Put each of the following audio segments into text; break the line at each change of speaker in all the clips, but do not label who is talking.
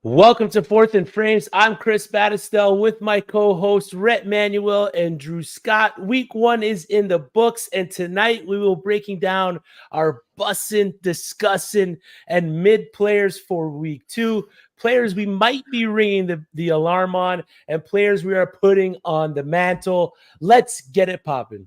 Welcome to Fourth and Frames. I'm Chris Battistel with my co-host Rhett Manuel and Drew Scott. Week 1 is in the books, and tonight we will breaking down our Bussin, Disgussin, and mid players for Week 2. Players we might be ringing the alarm on, and players we are putting on the mantle. Let's get it popping.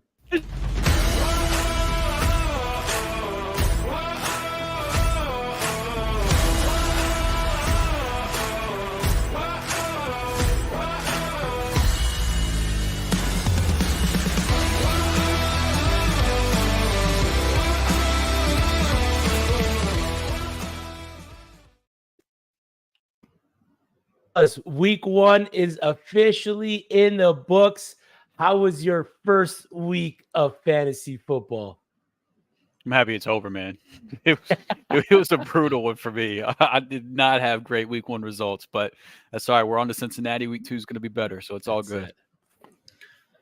Week 1 is officially in the books. How was your first week of fantasy football?
I'm happy it's over, man. It was a brutal one for me. I did not have great week 1 results, but that's all right. We're on to Cincinnati. Week 2 is going to be better, so it's all good.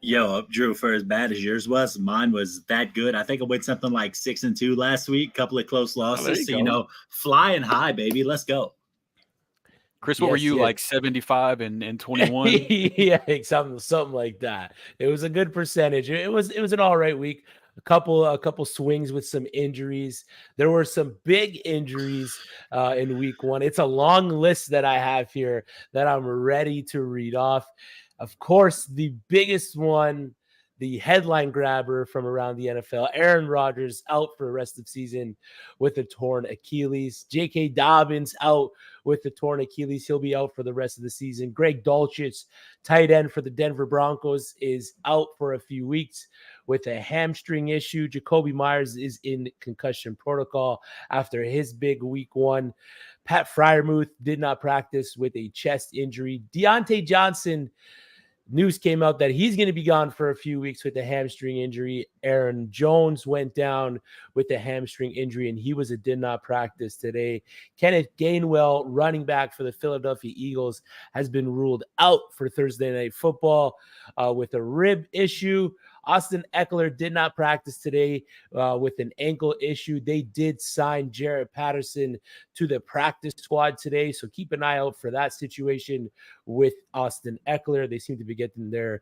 Yo, Drew, for as bad as yours was, mine was that good. I think I went something like 6-2 last week, couple of close losses. So, flying high, baby. Let's go.
What were you, like 75 and 21?
Yeah, something like that. It was a good percentage. It was an all right week. A couple swings with some injuries. There were some big injuries in week 1. It's a long list that I have here that I'm ready to read off. Of course, the biggest one, the headline grabber from around the NFL, Aaron Rodgers out for the rest of the season with a torn Achilles. J.K. Dobbins out with the torn Achilles. He'll be out for the rest of the season. Greg Dulcich, tight end for the Denver Broncos, is out for a few weeks with a hamstring issue. Jacoby Myers is in concussion protocol after his big week 1. Pat Freiermuth did not practice with a chest injury. Deontay Johnson, news came out that he's going to be gone for a few weeks with a hamstring injury. Aaron Jones went down with a hamstring injury, and he did not practice today. Kenneth Gainwell, running back for the Philadelphia Eagles, has been ruled out for Thursday Night Football with a rib issue. Austin Eckler did not practice today with an ankle issue. They did sign Jaret Patterson to the practice squad today, so keep an eye out for that situation with Austin Eckler. They seem to be getting their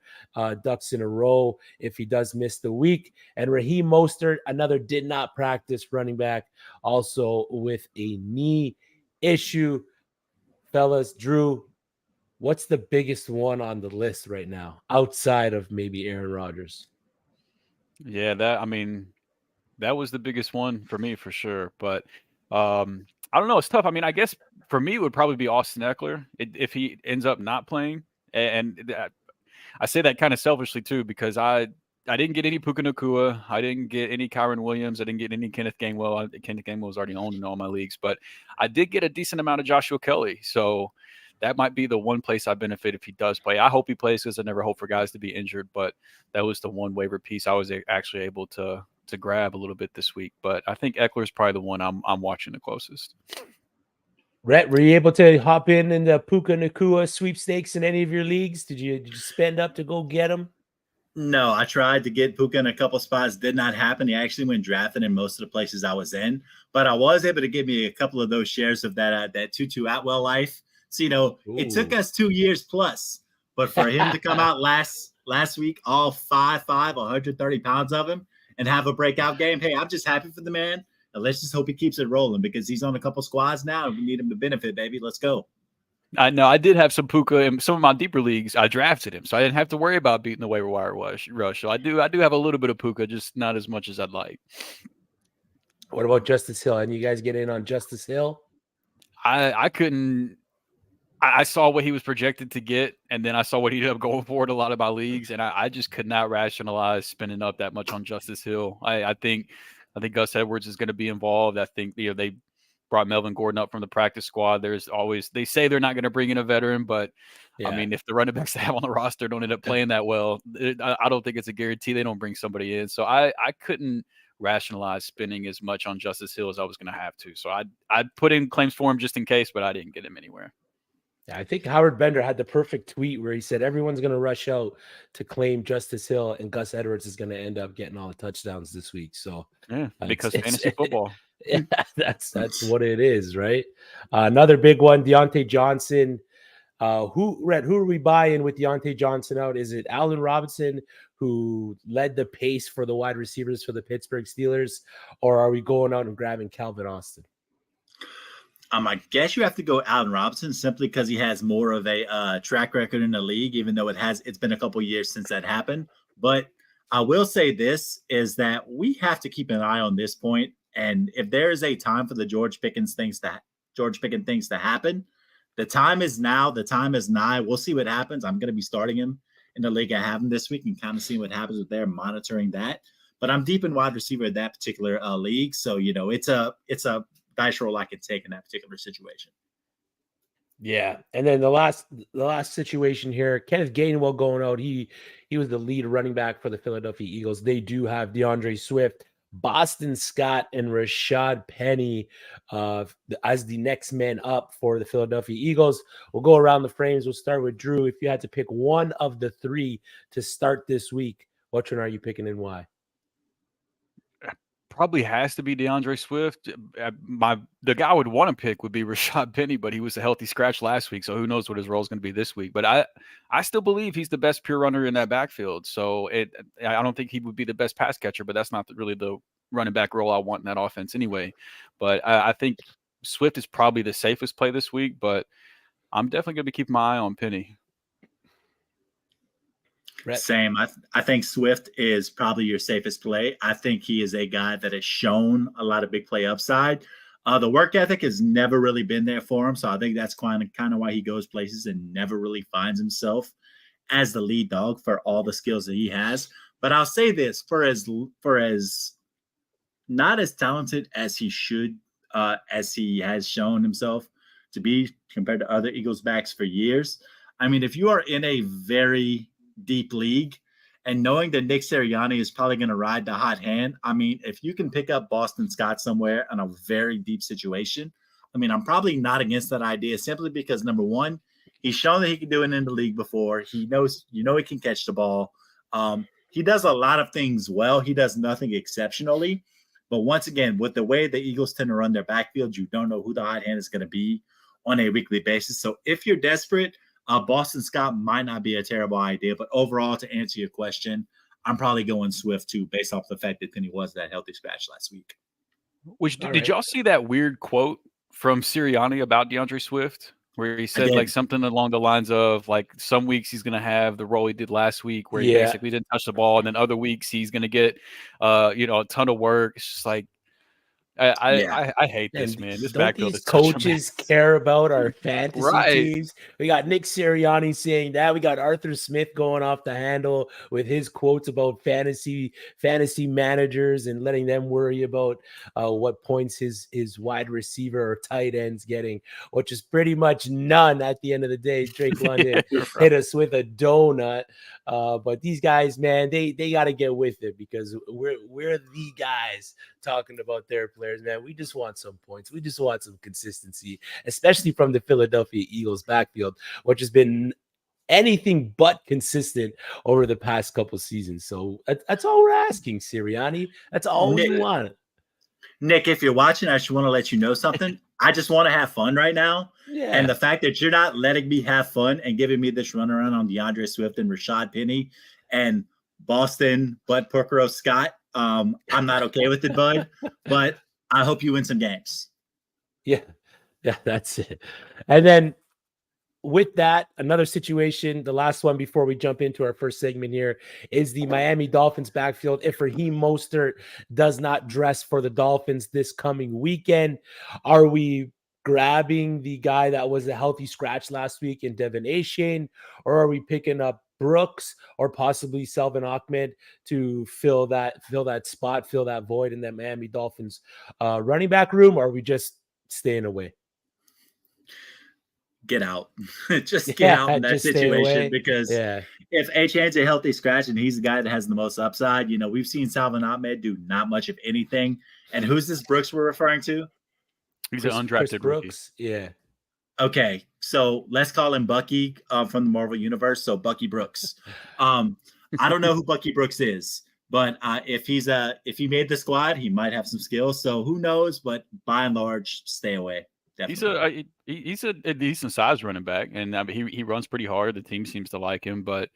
ducks in a row if he does miss the week. And Raheem Mostert, another did not practice running back, also with a knee issue. Fellas, Drew, what's the biggest one on the list right now outside of maybe Aaron Rodgers?
Yeah, that was the biggest one for me for sure. But I don't know. It's tough. I mean, I guess for me it would probably be Austin Eckler if he ends up not playing. And I say that kind of selfishly too, because I didn't get any Puka Nacua. I didn't get any Kyron Williams. I didn't get any Kenneth Gainwell. Kenneth Gainwell was already owned in all my leagues, but I did get a decent amount of Joshua Kelly. So that might be the one place I benefit if he does play. I hope he plays because I never hope for guys to be injured, but that was the one waiver piece I was actually able to grab a little bit this week. But I think Eckler is probably the one I'm watching the closest.
Rhett, were you able to hop in the Puka Nacua sweepstakes in any of your leagues? Did you spend up to go get him?
No, I tried to get Puka in a couple spots. Did not happen. He actually went drafting in most of the places I was in, but I was able to give me a couple of those shares of that Tutu Atwell life. So, It took us 2 years plus, but for him to come out last week, all 5'5", 130 pounds of him, and have a breakout game, hey, I'm just happy for the man. And let's just hope he keeps it rolling because he's on a couple squads now, and we need him to benefit, baby. Let's go.
I know I did have some Puka in some of my deeper leagues. I drafted him, so I didn't have to worry about beating the waiver wire rush. So I do have a little bit of Puka, just not as much as I'd like.
What about Justice Hill? And you guys get in on Justice Hill?
I couldn't. I saw what he was projected to get, and then I saw what he ended up going for in a lot of my leagues, and I just could not rationalize spending up that much on Justice Hill. I think Gus Edwards is going to be involved. I think they brought Melvin Gordon up from the practice squad. They say they're not going to bring in a veteran, but yeah. I mean, if the running backs they have on the roster don't end up playing that well, I don't think it's a guarantee they don't bring somebody in. So I couldn't rationalize spending as much on Justice Hill as I was going to have to. So I put in claims for him just in case, but I didn't get him anywhere.
Yeah, I think Howard Bender had the perfect tweet where he said everyone's going to rush out to claim Justice Hill, and Gus Edwards is going to end up getting all the touchdowns this week. So
yeah, because fantasy football.
Yeah, that's what it is, right? Another big one, Deontay Johnson. Who are we buying with Deontay Johnson out? Is it Allen Robinson, who led the pace for the wide receivers for the Pittsburgh Steelers, or are we going out and grabbing Calvin Austin?
I guess you have to go Allen Robinson simply because he has more of a track record in the league, even though it's been a couple years since that happened. But I will say this is that we have to keep an eye on this point. And if there is a time for the George Pickens things to happen, the time is now. The time is nigh. We'll see what happens. I'm going to be starting him in the league I have him this week and kind of seeing what happens with there, monitoring that. But I'm deep in wide receiver in that particular league, so it's a dice roll I could take in that particular situation.
Yeah, and then the last situation here, Kenneth Gainwell going out. He was the lead running back for the Philadelphia Eagles. They do have DeAndre Swift, Boston Scott, and Rashad Penny as the next man up for the Philadelphia Eagles. We'll go around the frames. We'll start with Drew. If you had to pick one of the three to start this week, which one are you picking and why?
Probably has to be DeAndre Swift. The guy I would want to pick would be Rashad Penny, but he was a healthy scratch last week, so who knows what his role is going to be this week. But I still believe he's the best pure runner in that backfield. So I don't think he would be the best pass catcher, but that's not really the running back role I want in that offense anyway. But I think Swift is probably the safest play this week, but I'm definitely going to be keeping my eye on Penny.
Rhett.
Same. I think Swift is probably your safest play. I think he is a guy that has shown a lot of big play upside. The work ethic has never really been there for him, so I think that's kind of why he goes places and never really finds himself as the lead dog for all the skills that he has. But I'll say this: for as not as talented as he should, as he has shown himself to be compared to other Eagles backs for years. I mean, if you are in a very deep league and knowing that Nick Sirianni is probably going to ride the hot hand, I mean, if you can pick up Boston Scott somewhere in a very deep situation, I mean, I'm probably not against that idea simply because, number one, he's shown that he can do it in the league before. He knows, he can catch the ball. He does a lot of things well. He does nothing exceptionally. But once again, with the way the Eagles tend to run their backfield, you don't know who the hot hand is going to be on a weekly basis. So if you're desperate, Boston Scott might not be a terrible idea, but overall, to answer your question, I'm probably going Swift too, based off the fact that Penny was that healthy scratch last week.
Did y'all see that weird quote from Sirianni about DeAndre Swift, where he said like something along the lines of like some weeks he's going to have the role he did last week, where he basically didn't touch the ball, and then other weeks he's going to get a ton of work. It's just like. I hate this, man. This backfield is
coaches care about our fantasy teams. We got Nick Sirianni saying that. We got Arthur Smith going off the handle with his quotes about fantasy managers and letting them worry about what points his wide receiver or tight ends getting, which is pretty much none at the end of the day. Drake London hit us with a donut. But these guys, man, they got to get with it because we're the guys talking about their players. Man, we just want some points. We just want some consistency, especially from the Philadelphia Eagles backfield, which has been anything but consistent over the past couple seasons. So that's all we're asking, Sirianni. That's all we want.
Nick, if you're watching, I just want to let you know something. I just want to have fun right now. Yeah. And the fact that you're not letting me have fun and giving me this runaround on DeAndre Swift and Rashad Penny and Boston Bud Porcaro Scott, I'm not okay with it, bud. But I hope you win some games.
Yeah, that's it. And then with that, another situation, the last one before we jump into our first segment here, is the Miami Dolphins backfield. If Raheem Mostert does not dress for the Dolphins this coming weekend, are we grabbing the guy that was a healthy scratch last week in Devin Achane, or are we picking up Brooks or possibly Selvin Ahmed to fill that spot, fill that void in that Miami Dolphins running back room, or are we just staying away?
Get out. Just get out in that situation because if Achane's a healthy scratch and he's the guy that has the most upside, we've seen Selvin Ahmed do not much of anything. And who's this Brooks we're referring to?
He's an undrafted
Brooks.
Rookie.
Yeah.
Okay, so let's call him Bucky from the Marvel Universe. So Bucky Brooks. I don't know who Bucky Brooks is, But if he made the squad, he might have some skills. So who knows? But by and large, stay away. Definitely.
He's a decent size running back, and I mean, he runs pretty hard. The team seems to like him, but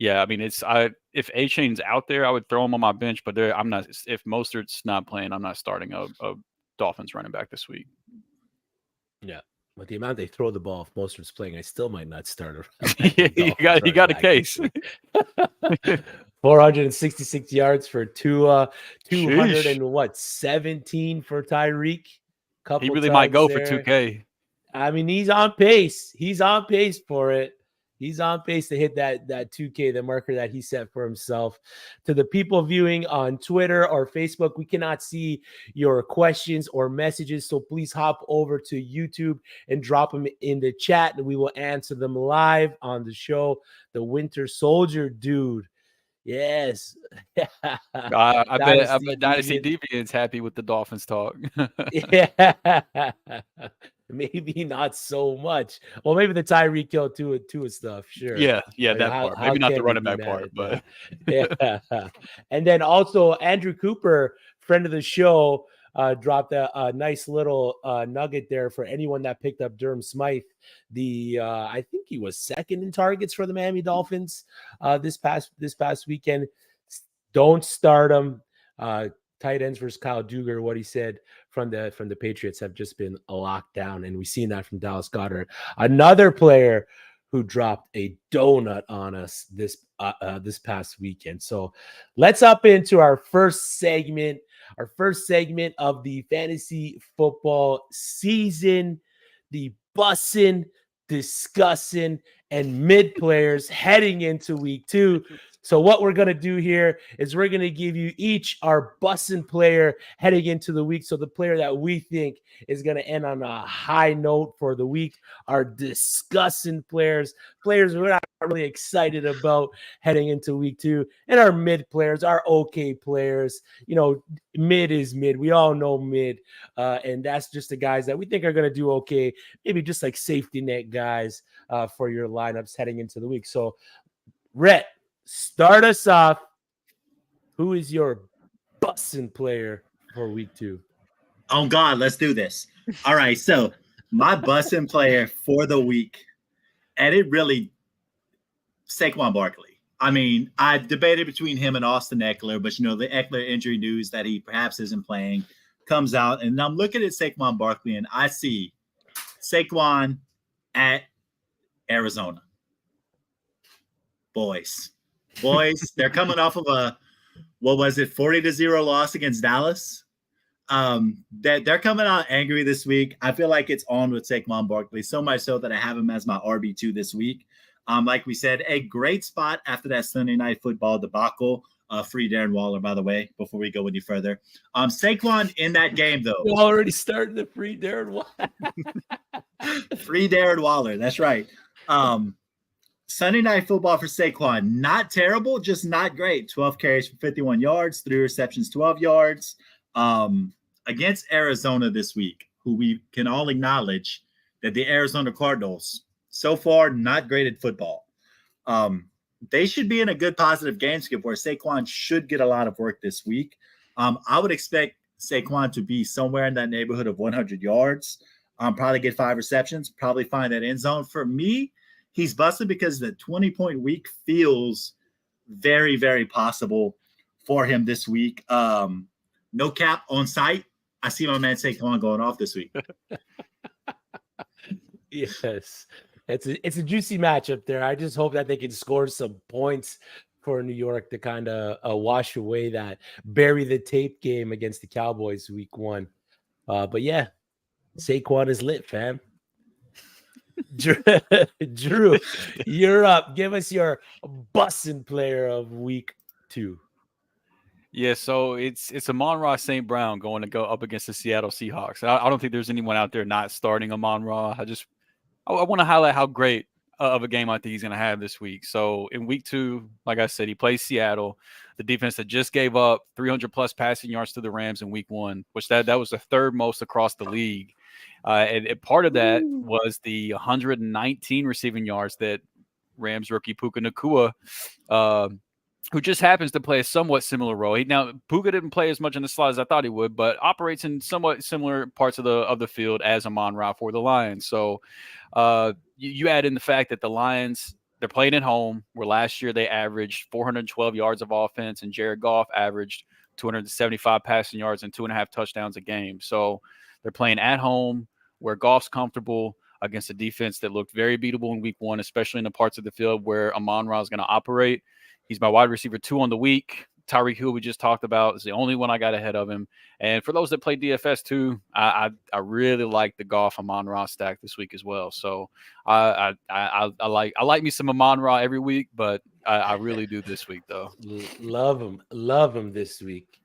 yeah, I mean, if A-Chain's out there, I would throw him on my bench. But I'm not. If Mostert's not playing, I'm not starting a Dolphins running back this week.
Yeah, with the amount they throw the ball, if Mostert's playing, I still might not start.
You got a case.
466 yards for Tua, 217 for Tyreek.
He really might go
there.
for 2K.
I mean, he's on pace. He's on pace for it. He's on pace to hit that 2K, the marker that he set for himself. To the people viewing on Twitter or Facebook, we cannot see your questions or messages, so please hop over to YouTube and drop them in the chat, and we will answer them live on the show. The Winter Soldier dude. Yes.
I bet Dynasty Deviant's happy with the Dolphins talk.
Yeah. Maybe not so much. Well, maybe the Tyreek Hill Tua stuff, sure.
Yeah, that part. Maybe not the running back part, but
yeah. And then also Andrew Cooper, friend of the show, dropped a nice little nugget there for anyone that picked up Durham Smythe. I think he was second in targets for the Miami Dolphins this past weekend. Don't start him. Tight ends versus Kyle Duggar, what he said from the Patriots have just been locked down, and we've seen that from Dallas Goedert, another player who dropped a donut on us this past weekend. So let's hop into our first segment of the fantasy football season, the Bussin, Disgussin, and mid players heading into week 2. So what we're going to do here is we're going to give you each our Bussin player heading into the week. So the player that we think is going to end on a high note for the week, our Disgussin players we're not really excited about heading into week 2, and our mid players, our okay players. You know, mid is mid. We all know mid, and that's just the guys that we think are going to do okay, maybe just like safety net guys for your lineups heading into the week. So, Rhett, start us off. Who is your Bussin player for week 2?
Oh, God, let's do this. All right, so my Bussin player for the week, and it really, Saquon Barkley. I mean, I debated between him and Austin Eckler, but, you know, the Eckler injury news that he perhaps isn't playing comes out, and I'm looking at Saquon Barkley, and I see Saquon at Arizona. Boys, they're coming off of a, 40-0 loss against Dallas. They're coming out angry this week. I feel like it's on with Saquon Barkley, so much so that I have him as my RB2 this week. Like we said, a great spot after that Sunday Night Football debacle. Free Darren Waller, by the way, before we go any further. Saquon in that game, though.
You already started the free Darren Waller.
Free Darren Waller, that's right. Sunday Night Football for Saquon, not terrible, just not great. 12 carries for 51 yards, 3 receptions, 12 yards. Against Arizona this week, who we can all acknowledge that the Arizona Cardinals, so far, not great at football. They should be in a good positive game script where Saquon should get a lot of work this week. I would expect Saquon to be somewhere in that neighborhood of 100 yards, probably get 5 receptions, probably find that end zone. For me, he's busted because the 20-point week feels very, very possible for him this week. No cap on site. I see my man Saquon going off this week.
Yes. It's a juicy matchup there. I just hope that they can score some points for New York to kind of wash away that bury the tape game against the Cowboys week 1. But yeah, Saquon is lit, fam. Drew, you're up. Give us your Bussin player of week 2.
Yeah, so it's Amon-Ra St. Brown going to go up against the Seattle Seahawks. I don't think there's anyone out there not starting Amon-Ra. I want to highlight how great of a game I think he's going to have this week. So in week 2, like I said, he plays Seattle, the defense that just gave up 300-plus passing yards to the Rams in week 1, which that was the third most across the league. And part of that was the 119 receiving yards that Rams rookie Puka Nacua who just happens to play a somewhat similar role. Now, Puka didn't play as much in the slot as I thought he would, but operates in somewhat similar parts of the field as Amon-Ra for the Lions. So you add in the fact that the Lions, they're playing at home, where last year they averaged 412 yards of offense, and Jared Goff averaged 275 passing yards and 2.5 touchdowns a game. So they're playing at home where Goff's comfortable against a defense that looked very beatable in week 1, especially in the parts of the field where Amon-Ra is going to operate. He's my wide receiver 2 on the week. Tyreek Hill, we just talked about, is the only one I got ahead of him. And for those that play DFS too, I really like the Goff Amon-Ra stack this week as well. So I like me some Amon-Ra every week, but I really do this week though.
Love him this week.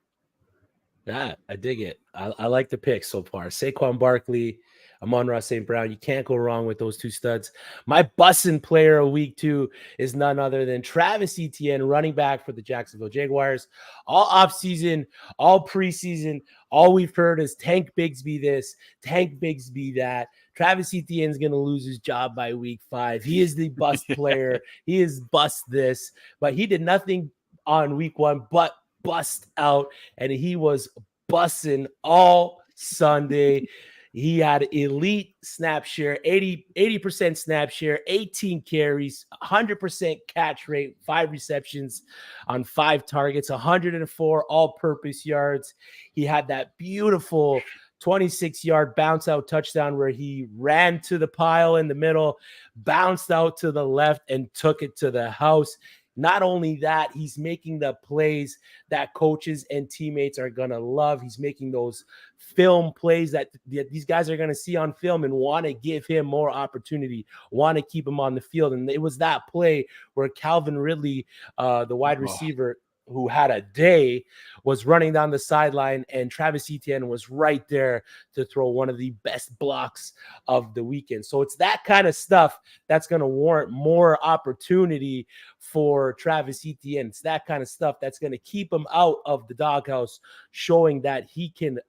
Yeah, I dig it. I like the pick so far. Saquon Barkley, Amon-Ra St. Brown. You can't go wrong with those 2 studs. My Bussin player of week 2 is none other than Travis Etienne, running back for the Jacksonville Jaguars. All offseason, all preseason, all we've heard is Tank Bigsby this, Tank Bigsby that. Travis Etienne's going to lose his job by week 5. He is the bust player. He is bust this, but he did nothing on week 1 but bust out, and he was bussing all Sunday. He had elite snap share, 80% snap share, 18 carries, 100% catch rate, 5 receptions on 5 targets, 104 all-purpose yards. He had that beautiful 26-yard bounce out touchdown where he ran to the pile in the middle, bounced out to the left, and took it to the house. Not only that, he's making the plays that coaches and teammates are going to love. He's making those film plays that these guys are going to see on film and want to give him more opportunity, want to keep him on the field. And it was that play where Calvin Ridley, the wide receiver, who had a day, was running down the sideline, and Travis Etienne was right there to throw one of the best blocks of the weekend. So it's that kind of stuff that's going to warrant more opportunity for Travis Etienne. It's that kind of stuff that's going to keep him out of the doghouse, showing that he can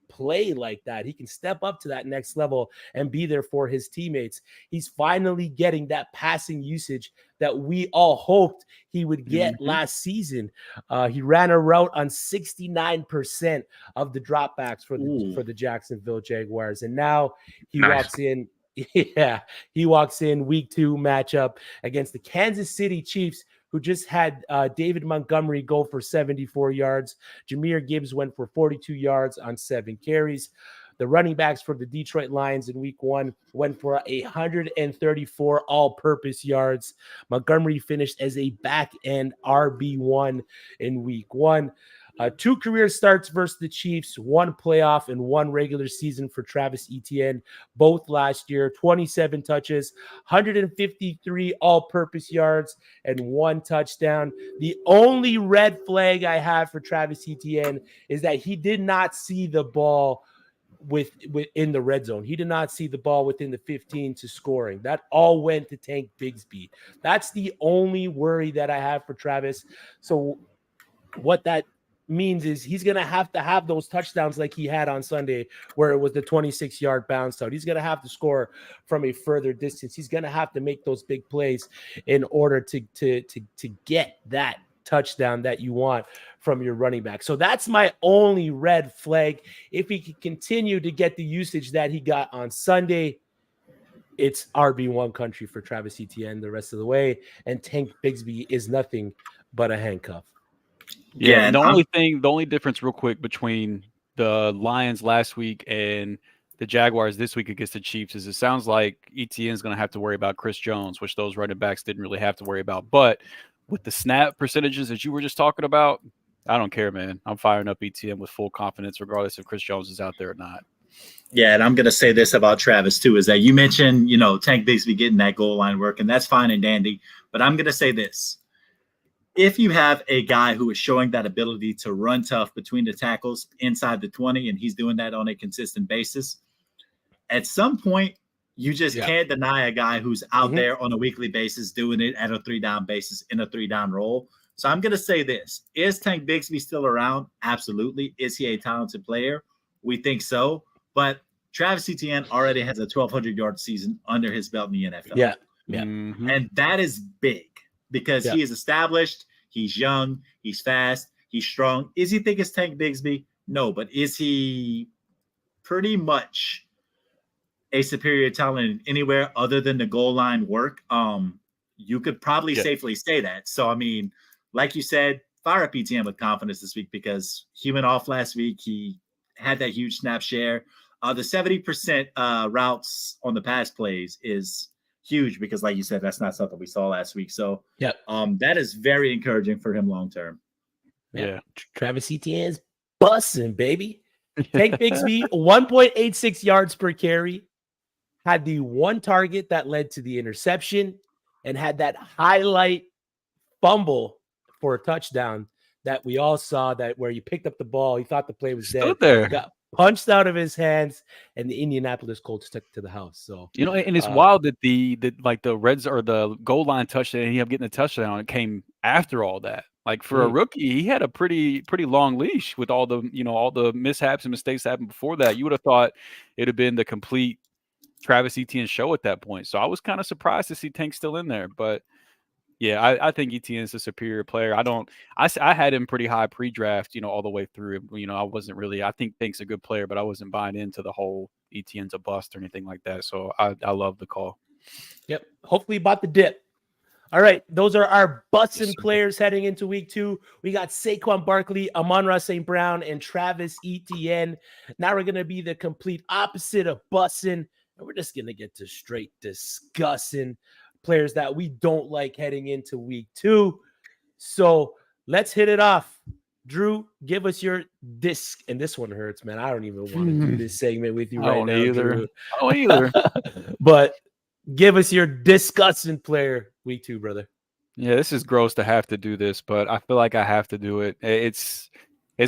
play like that. He can step up to that next level and be there for his teammates. He's finally getting that passing usage that we all hoped he would get last season. He ran a route on 69% of the dropbacks for the Jacksonville Jaguars. And now he walks in. Yeah, he walks in week 2 matchup against the Kansas City Chiefs, who just had David Montgomery go for 74 yards. Jahmyr Gibbs went for 42 yards on 7 carries. The running backs for the Detroit Lions in week 1 went for 134 all-purpose yards. Montgomery finished as a back-end RB1 in week 1. 2 career starts versus the Chiefs, 1 playoff and 1 regular season for Travis Etienne, both last year. 27 touches, 153 all-purpose yards, and 1 touchdown. The only red flag I have for Travis Etienne is that he did not see the ball within the red zone. He did not see the ball within the 15 to scoring. That all went to Tank Bigsby. That's the only worry that I have for Travis. So what that means is he's going to have those touchdowns like he had on Sunday, where it was the 26-yard bounce out. He's going to have to score from a further distance. He's going to have to make those big plays in order to get that touchdown that you want from your running back. So that's my only red flag. If he can continue to get the usage that he got on Sunday, it's RB1 country for Travis Etienne the rest of the way. And Tank Bigsby is nothing but a handcuff.
Yeah, and the only difference real quick between the Lions last week and the Jaguars this week against the Chiefs is it sounds like Etienne's going to have to worry about Chris Jones, which those running backs didn't really have to worry about. But with the snap percentages that you were just talking about, I don't care, man. I'm firing up Etienne with full confidence, regardless if Chris Jones is out there or not.
Yeah, and I'm going to say this about Travis, too, is that you mentioned, Tank Bigsby getting that goal line work, and that's fine and dandy. But I'm going to say this. If you have a guy who is showing that ability to run tough between the tackles inside the 20, and he's doing that on a consistent basis, at some point, you just can't deny a guy who's out there on a weekly basis doing it at a 3-down basis in a 3-down role. So I'm going to say this. Is Tank Bigsby still around? Absolutely. Is he a talented player? We think so. But Travis Etienne already has a 1,200-yard season under his belt in the NFL.
Yeah.
And that is big because he is established. He's young, he's fast, he's strong. Is he thick as Tank Bigsby? No, but is he pretty much a superior talent anywhere other than the goal line work? You could probably safely say that. So, I mean, like you said, fire up Etienne with confidence this week because he went off last week. He had that huge snap share. The 70% routes on the pass plays is huge because, like you said, that's not something we saw last week. So, that is very encouraging for him long term.
Yeah.
Travis Etienne's bussin', baby. Tank Bigsby, 1.86 yards per carry, had the one target that led to the interception, and had that highlight fumble for a touchdown that we all saw, that where you picked up the ball, he thought the play was dead, got punched out of his hands, and the Indianapolis Colts took it to the house. So
and it's wild that the Reds or the goal line touchdown, he ended up getting a touchdown. It came after all that. Like for a rookie, he had a pretty long leash with all the all the mishaps and mistakes that happened before that. You would have thought it'd have been the complete Travis Etienne show at that point. So I was kind of surprised to see Tank still in there, but yeah, I think Etienne is a superior player. I had him pretty high pre-draft, all the way through. I wasn't really. I think Tank's a good player, but I wasn't buying into the whole Etienne's a bust or anything like that. So I love the call.
Yep. Hopefully, bought the dip. All right, those are our Bussin players heading into week 2. We got Saquon Barkley, Amon-Ra St. Brown, and Travis Etienne. Now we're going to be the complete opposite of Bussin, and we're just going to get to straight discussing players that we don't like heading into week 2. So let's hit it off. Drew, give us your disc. And this one hurts, man. I don't even want to do this segment with you right now, Drew.
I don't either.
But give us your discussing player week 2, brother.
Yeah, this is gross to have to do this, but I feel like I have to do it. It's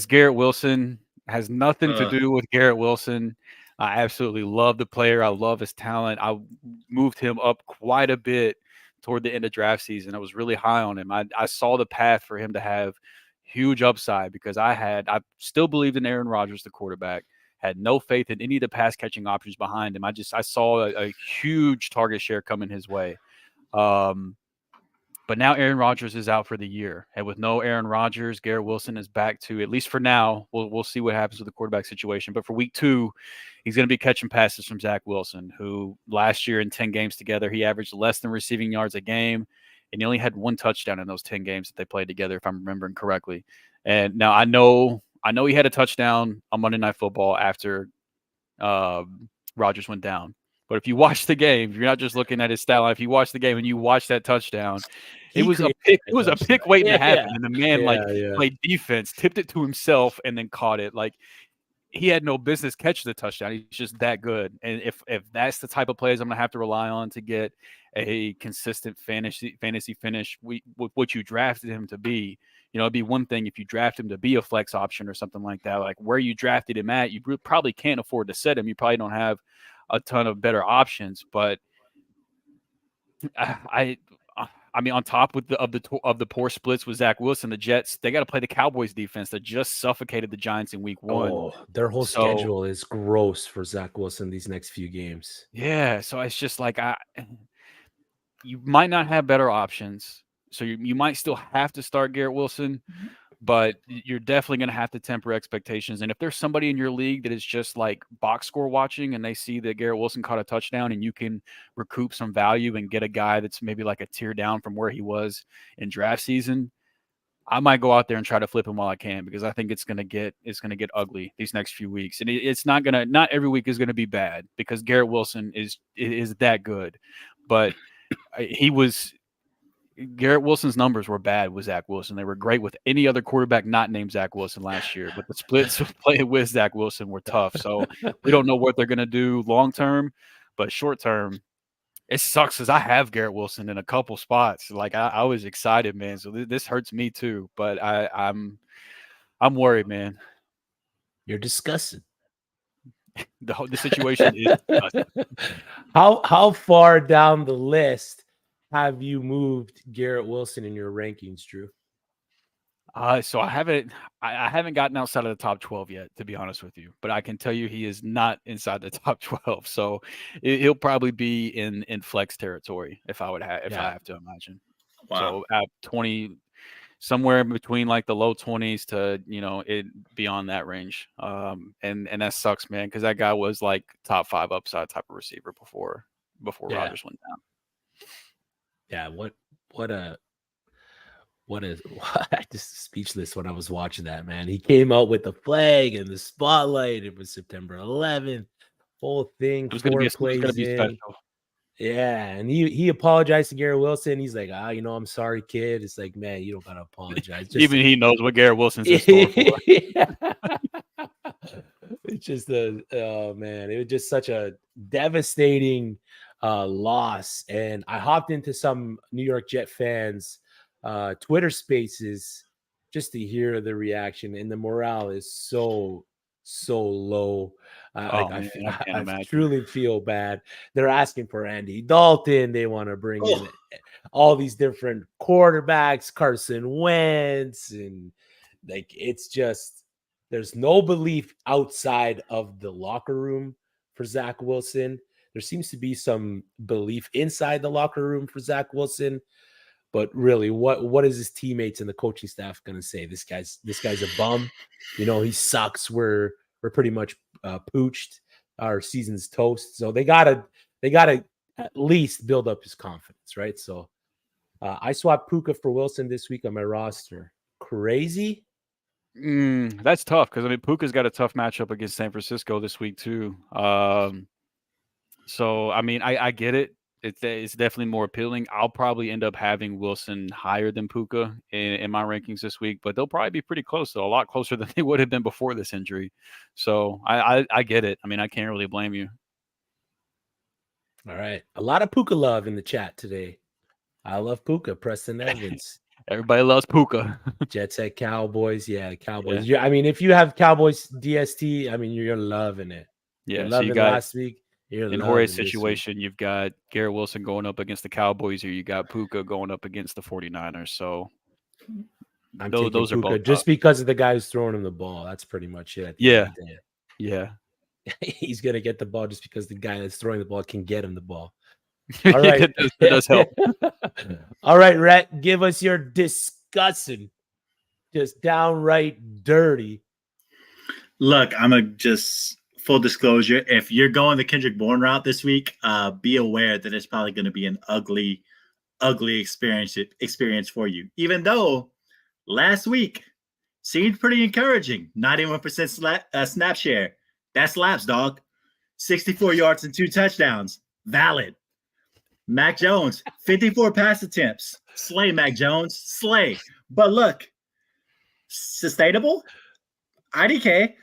Garrett Wilson. It has nothing to do with Garrett Wilson. I absolutely love the player. I love his talent. I moved him up quite a bit toward the end of draft season. I was really high on him. I saw the path for him to have huge upside because I still believed in Aaron Rodgers, the quarterback. Had no faith in any of the pass catching options behind him. I saw a huge target share coming his way. But now Aaron Rodgers is out for the year. And with no Aaron Rodgers, Garrett Wilson is back to, at least for now, we'll see what happens with the quarterback situation. But for week 2, he's going to be catching passes from Zach Wilson, who last year in 10 games together, he averaged less than receiving yards a game. And he only had 1 touchdown in those 10 games that they played together, if I'm remembering correctly. And now I know he had a touchdown on Monday Night Football after Rodgers went down. But if you watch the game, you're not just looking at his stat line. If you watch the game and you watch that touchdown, it was a pick. It was a pick waiting to happen, and the man played defense, tipped it to himself, and then caught it. Like he had no business catching the touchdown. He's just that good. And if that's the type of plays I'm gonna have to rely on to get a consistent fantasy finish, what you drafted him to be. It'd be one thing if you draft him to be a flex option or something like that. Like where you drafted him at, you probably can't afford to set him. You probably don't have a ton of better options, but I mean, on top of the poor splits with Zach Wilson, the Jets, they got to play the Cowboys defense that just suffocated the Giants in week 1.
Oh, their whole schedule is gross for Zach Wilson these next few games.
Yeah, so it's just like you might not have better options, so you might still have to start Garrett Wilson. But you're definitely going to have to temper expectations. And if there's somebody in your league that is just like box score watching and they see that Garrett Wilson caught a touchdown and you can recoup some value and get a guy that's maybe like a tier down from where he was in draft season, I might go out there and try to flip him while I can, because I think it's going to get ugly these next few weeks. And not every week is going to be bad because Garrett Wilson is that good. But Garrett Wilson's numbers were bad with Zach Wilson. They were great with any other quarterback not named Zach Wilson last year. But the splits of play with Zach Wilson were tough. So we don't know what they're going to do long term. But short term, it sucks because I have Garrett Wilson in a couple spots. Like I was excited, man. So this hurts me too. But I'm worried, man.
You're disgusting.
The situation is disgusting.
How far down the list have you moved Garrett Wilson in your rankings, Drew?
So I haven't gotten outside of the top 12 yet, to be honest with you. But I can tell you he is not inside the top 12. So he'll probably be in flex territory if I have to imagine.
Wow.
So at 20. somewhere between like the low 20s to, it beyond that range. And that sucks, man, because that guy was like top 5 upside type of receiver before
Yeah.
Rodgers went down.
Yeah, what is I just speechless when I was watching that, man. He came out with the flag and the spotlight. It was September 11th. Whole thing,
It was gonna be
4 plays in.
special.
Yeah, and he apologized to Garrett Wilson. He's like, I'm sorry, kid. It's like, man, you don't gotta apologize. Just,
Even he knows what Garrett Wilson's in store for.
It's just oh man, it was just such a devastating loss. And I hopped into some New York Jet fans Twitter spaces just to hear the reaction, and the morale is so low. I truly feel bad. They're asking for Andy Dalton. They want to bring in all these different quarterbacks, Carson Wentz, and like it's just there's no belief outside of the locker room for Zach Wilson. There seems to be some belief inside the locker room for Zach Wilson. But really, what is his teammates and the coaching staff going to say? This guy's a bum. He sucks. We're pretty much pooched. Our season's toast. So they gotta at least build up his confidence, right? So I swapped Puka for Wilson this week on my roster. Crazy.
That's tough because Puka's got a tough matchup against San Francisco this week too. So I get it. It's definitely more appealing. I'll probably end up having Wilson higher than Puka in my rankings this week, but they'll probably be pretty close, though, a lot closer than they would have been before this injury. So I get it. I can't really blame you.
All right. A lot of Puka love in the chat today. I love Puka. Preston Evans.
Everybody loves Puka.
Jets at Cowboys. Yeah, the Cowboys. Yeah. If you have Cowboys DST, you're loving it.
Yeah,
you're loving last week.
In Jorge's situation, you've got Garrett Wilson going up against the Cowboys, or you got Puka going up against the 49ers. So
those are both just because of the guy who's throwing him the ball. That's pretty much it.
Yeah.
He's gonna get the ball just because the guy that's throwing the ball can get him the ball. All right,
that does help.
All right, Rhett, give us your discussing, just downright dirty.
Look, I'm just full disclosure. If you're going the Kendrick Bourne route this week, be aware that it's probably going to be an ugly experience for you. Even though last week seemed pretty encouraging, 91% snap share. That slaps, dog. 64 yards and 2 touchdowns. Valid. Mac Jones, 54 pass attempts. Slay, Mac Jones. Slay. But look, sustainable? IDK.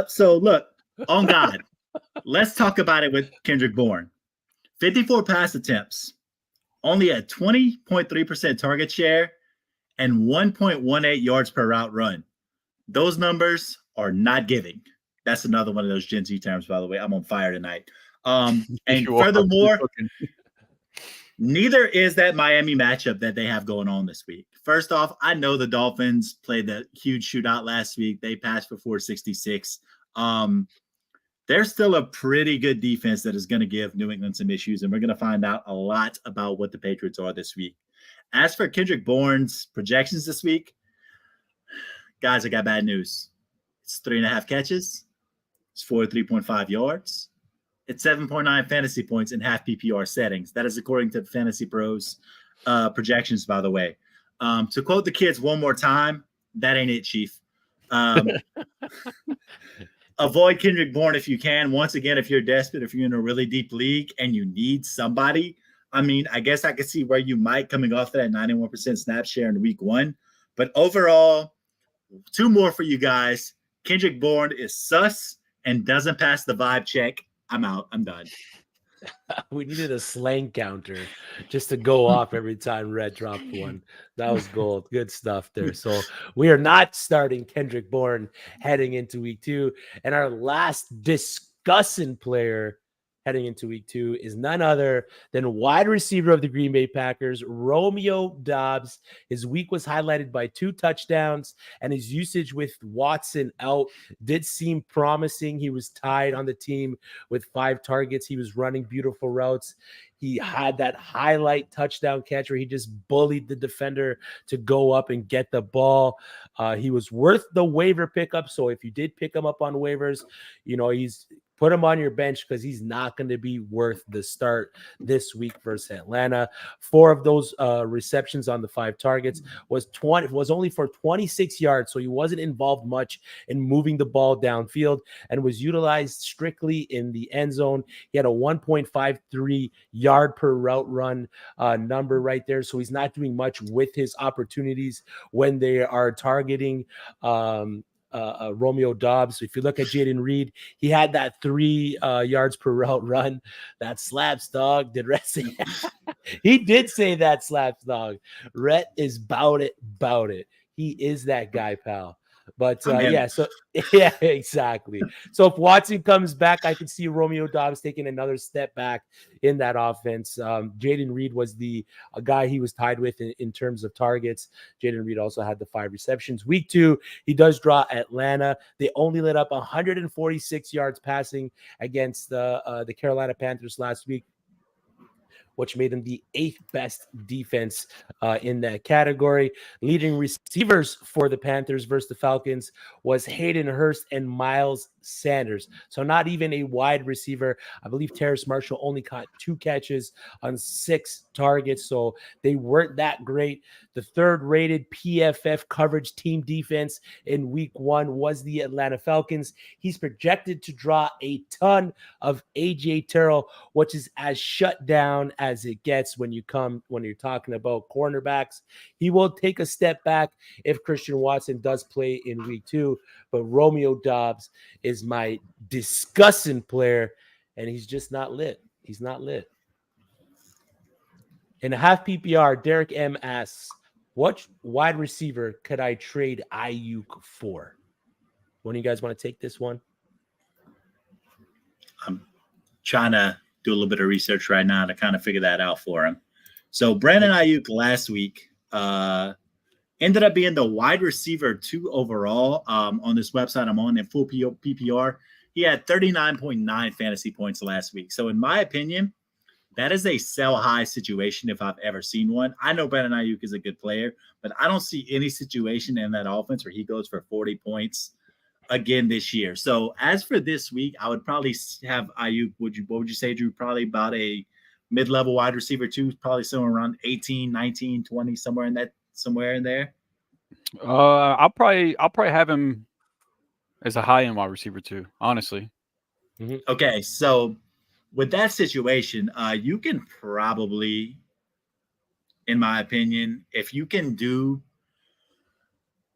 So look, on God, let's talk about it with Kendrick Bourne. 54 pass attempts, only a 20.3% target share, and 1.18 yards per route run. Those numbers are not giving. That's another one of those Gen Z terms, by the way. I'm on fire tonight. And furthermore, neither is that Miami matchup that they have going on this week. First off, I know the Dolphins played the huge shootout last week. They passed for 466. They're still a pretty good defense that is going to give New England some issues, and we're going to find out a lot about what the Patriots are this week. As for Kendrick Bourne's projections this week, guys, I got bad news. It's 3.5 catches. It's 43.5 yards. It's 7.9 fantasy points in half PPR settings. That is according to Fantasy Pros projections, by the way. To quote the kids one more time, that ain't it, Chief. Avoid Kendrick Bourne if you can. Once again, if you're desperate, if you're in a really deep league and you need somebody, I guess I could see where you might coming off that 91% snap share in week 1. But overall, 2 more for you guys. Kendrick Bourne is sus and doesn't pass the vibe check. I'm out. I'm done.
We needed a slang counter just to go off every time Rhett dropped one. That was gold. Good stuff there. So we are not starting Kendrick Bourne heading into week 2. And our last discussing player heading into week 2 is none other than wide receiver of the Green Bay Packers, Romeo Doubs. His week was highlighted by 2 touchdowns, and his usage with Watson out did seem promising. He was tied on the team with 5 targets. He was running beautiful routes. He had that highlight touchdown catch where he just bullied the defender to go up and get the ball. He was worth the waiver pickup. So if you did pick him up on waivers, he's put him on your bench because he's not going to be worth the start this week versus Atlanta. 4 of those receptions on the 5 targets was only for 26 yards, so he wasn't involved much in moving the ball downfield and was utilized strictly in the end zone. He had a 1.53 yard per route run number right there, so he's not doing much with his opportunities when they are targeting Romeo Doubs. If you look at Jaden Reed, he had that 3 yards per route run. That slaps, dog. Did Rhett say he did say that slaps, dog. Rhett is bout it. He is that guy, pal. But yeah, exactly. So if Watson comes back, I can see Romeo Doubs taking another step back in that offense. Jaden Reed was the guy he was tied with in terms of targets. Jaden Reed also had the 5 receptions. Week 2, he does draw Atlanta. They only lit up 146 yards passing against the Carolina Panthers last week, which made him the 8th best defense in that category. Leading receivers for the Panthers versus the Falcons was Hayden Hurst and Miles Sanders. So not even a wide receiver. I believe Terrace Marshall only caught 2 catches on 6 targets, so they weren't that great. The 3rd-rated PFF coverage team defense in week 1 was the Atlanta Falcons. He's projected to draw a ton of A.J. Terrell, which is as shut down as it gets when you're talking about cornerbacks. He will take a step back if Christian Watson does play in week 2, but Romeo Doubs is my Disgussin player, and he's just not lit. He's not lit. In a half PPR, Derek M asks, what wide receiver could I trade Ayuk for? One of you guys want to take this one?
I'm trying to do a little bit of research right now to kind of figure that out for him. So Brandon Ayuk last week ended up being the wide receiver 2 overall on this website I'm on in full PPR. He had 39.9 fantasy points last week. So in my opinion, that is a sell high situation if I've ever seen one. I know Brandon Ayuk is a good player, but I don't see any situation in that offense where he goes for 40 points again this year. So as for this week, I would probably have Ayuk. What would you say, Drew? Probably about a mid-level wide receiver 2, probably somewhere around 18, 19, 20, somewhere in there.
I'll probably have him as a high-end wide receiver 2, honestly.
Mm-hmm. Okay, so with that situation, you can probably, in my opinion, if you can do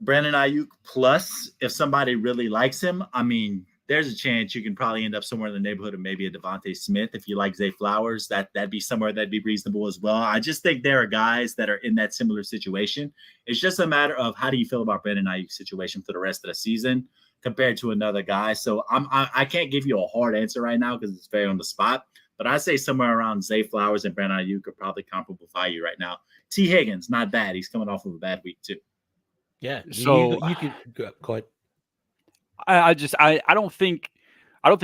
Brandon Ayuk plus, if somebody really likes him, I mean, there's a chance you can probably end up somewhere in the neighborhood of maybe a Devontae Smith. If you like Zay Flowers, that'd be somewhere that'd be reasonable as well. I just think there are guys that are in that similar situation. It's just a matter of how do you feel about Brandon Ayuk's situation for the rest of the season compared to another guy. So I can't give you a hard answer right now because it's very on the spot. But I say somewhere around Zay Flowers and Brandon Ayuk are probably comparable value right now. T. Higgins, not bad. He's coming off of a bad week too.
Yeah. So you could go ahead.
I don't think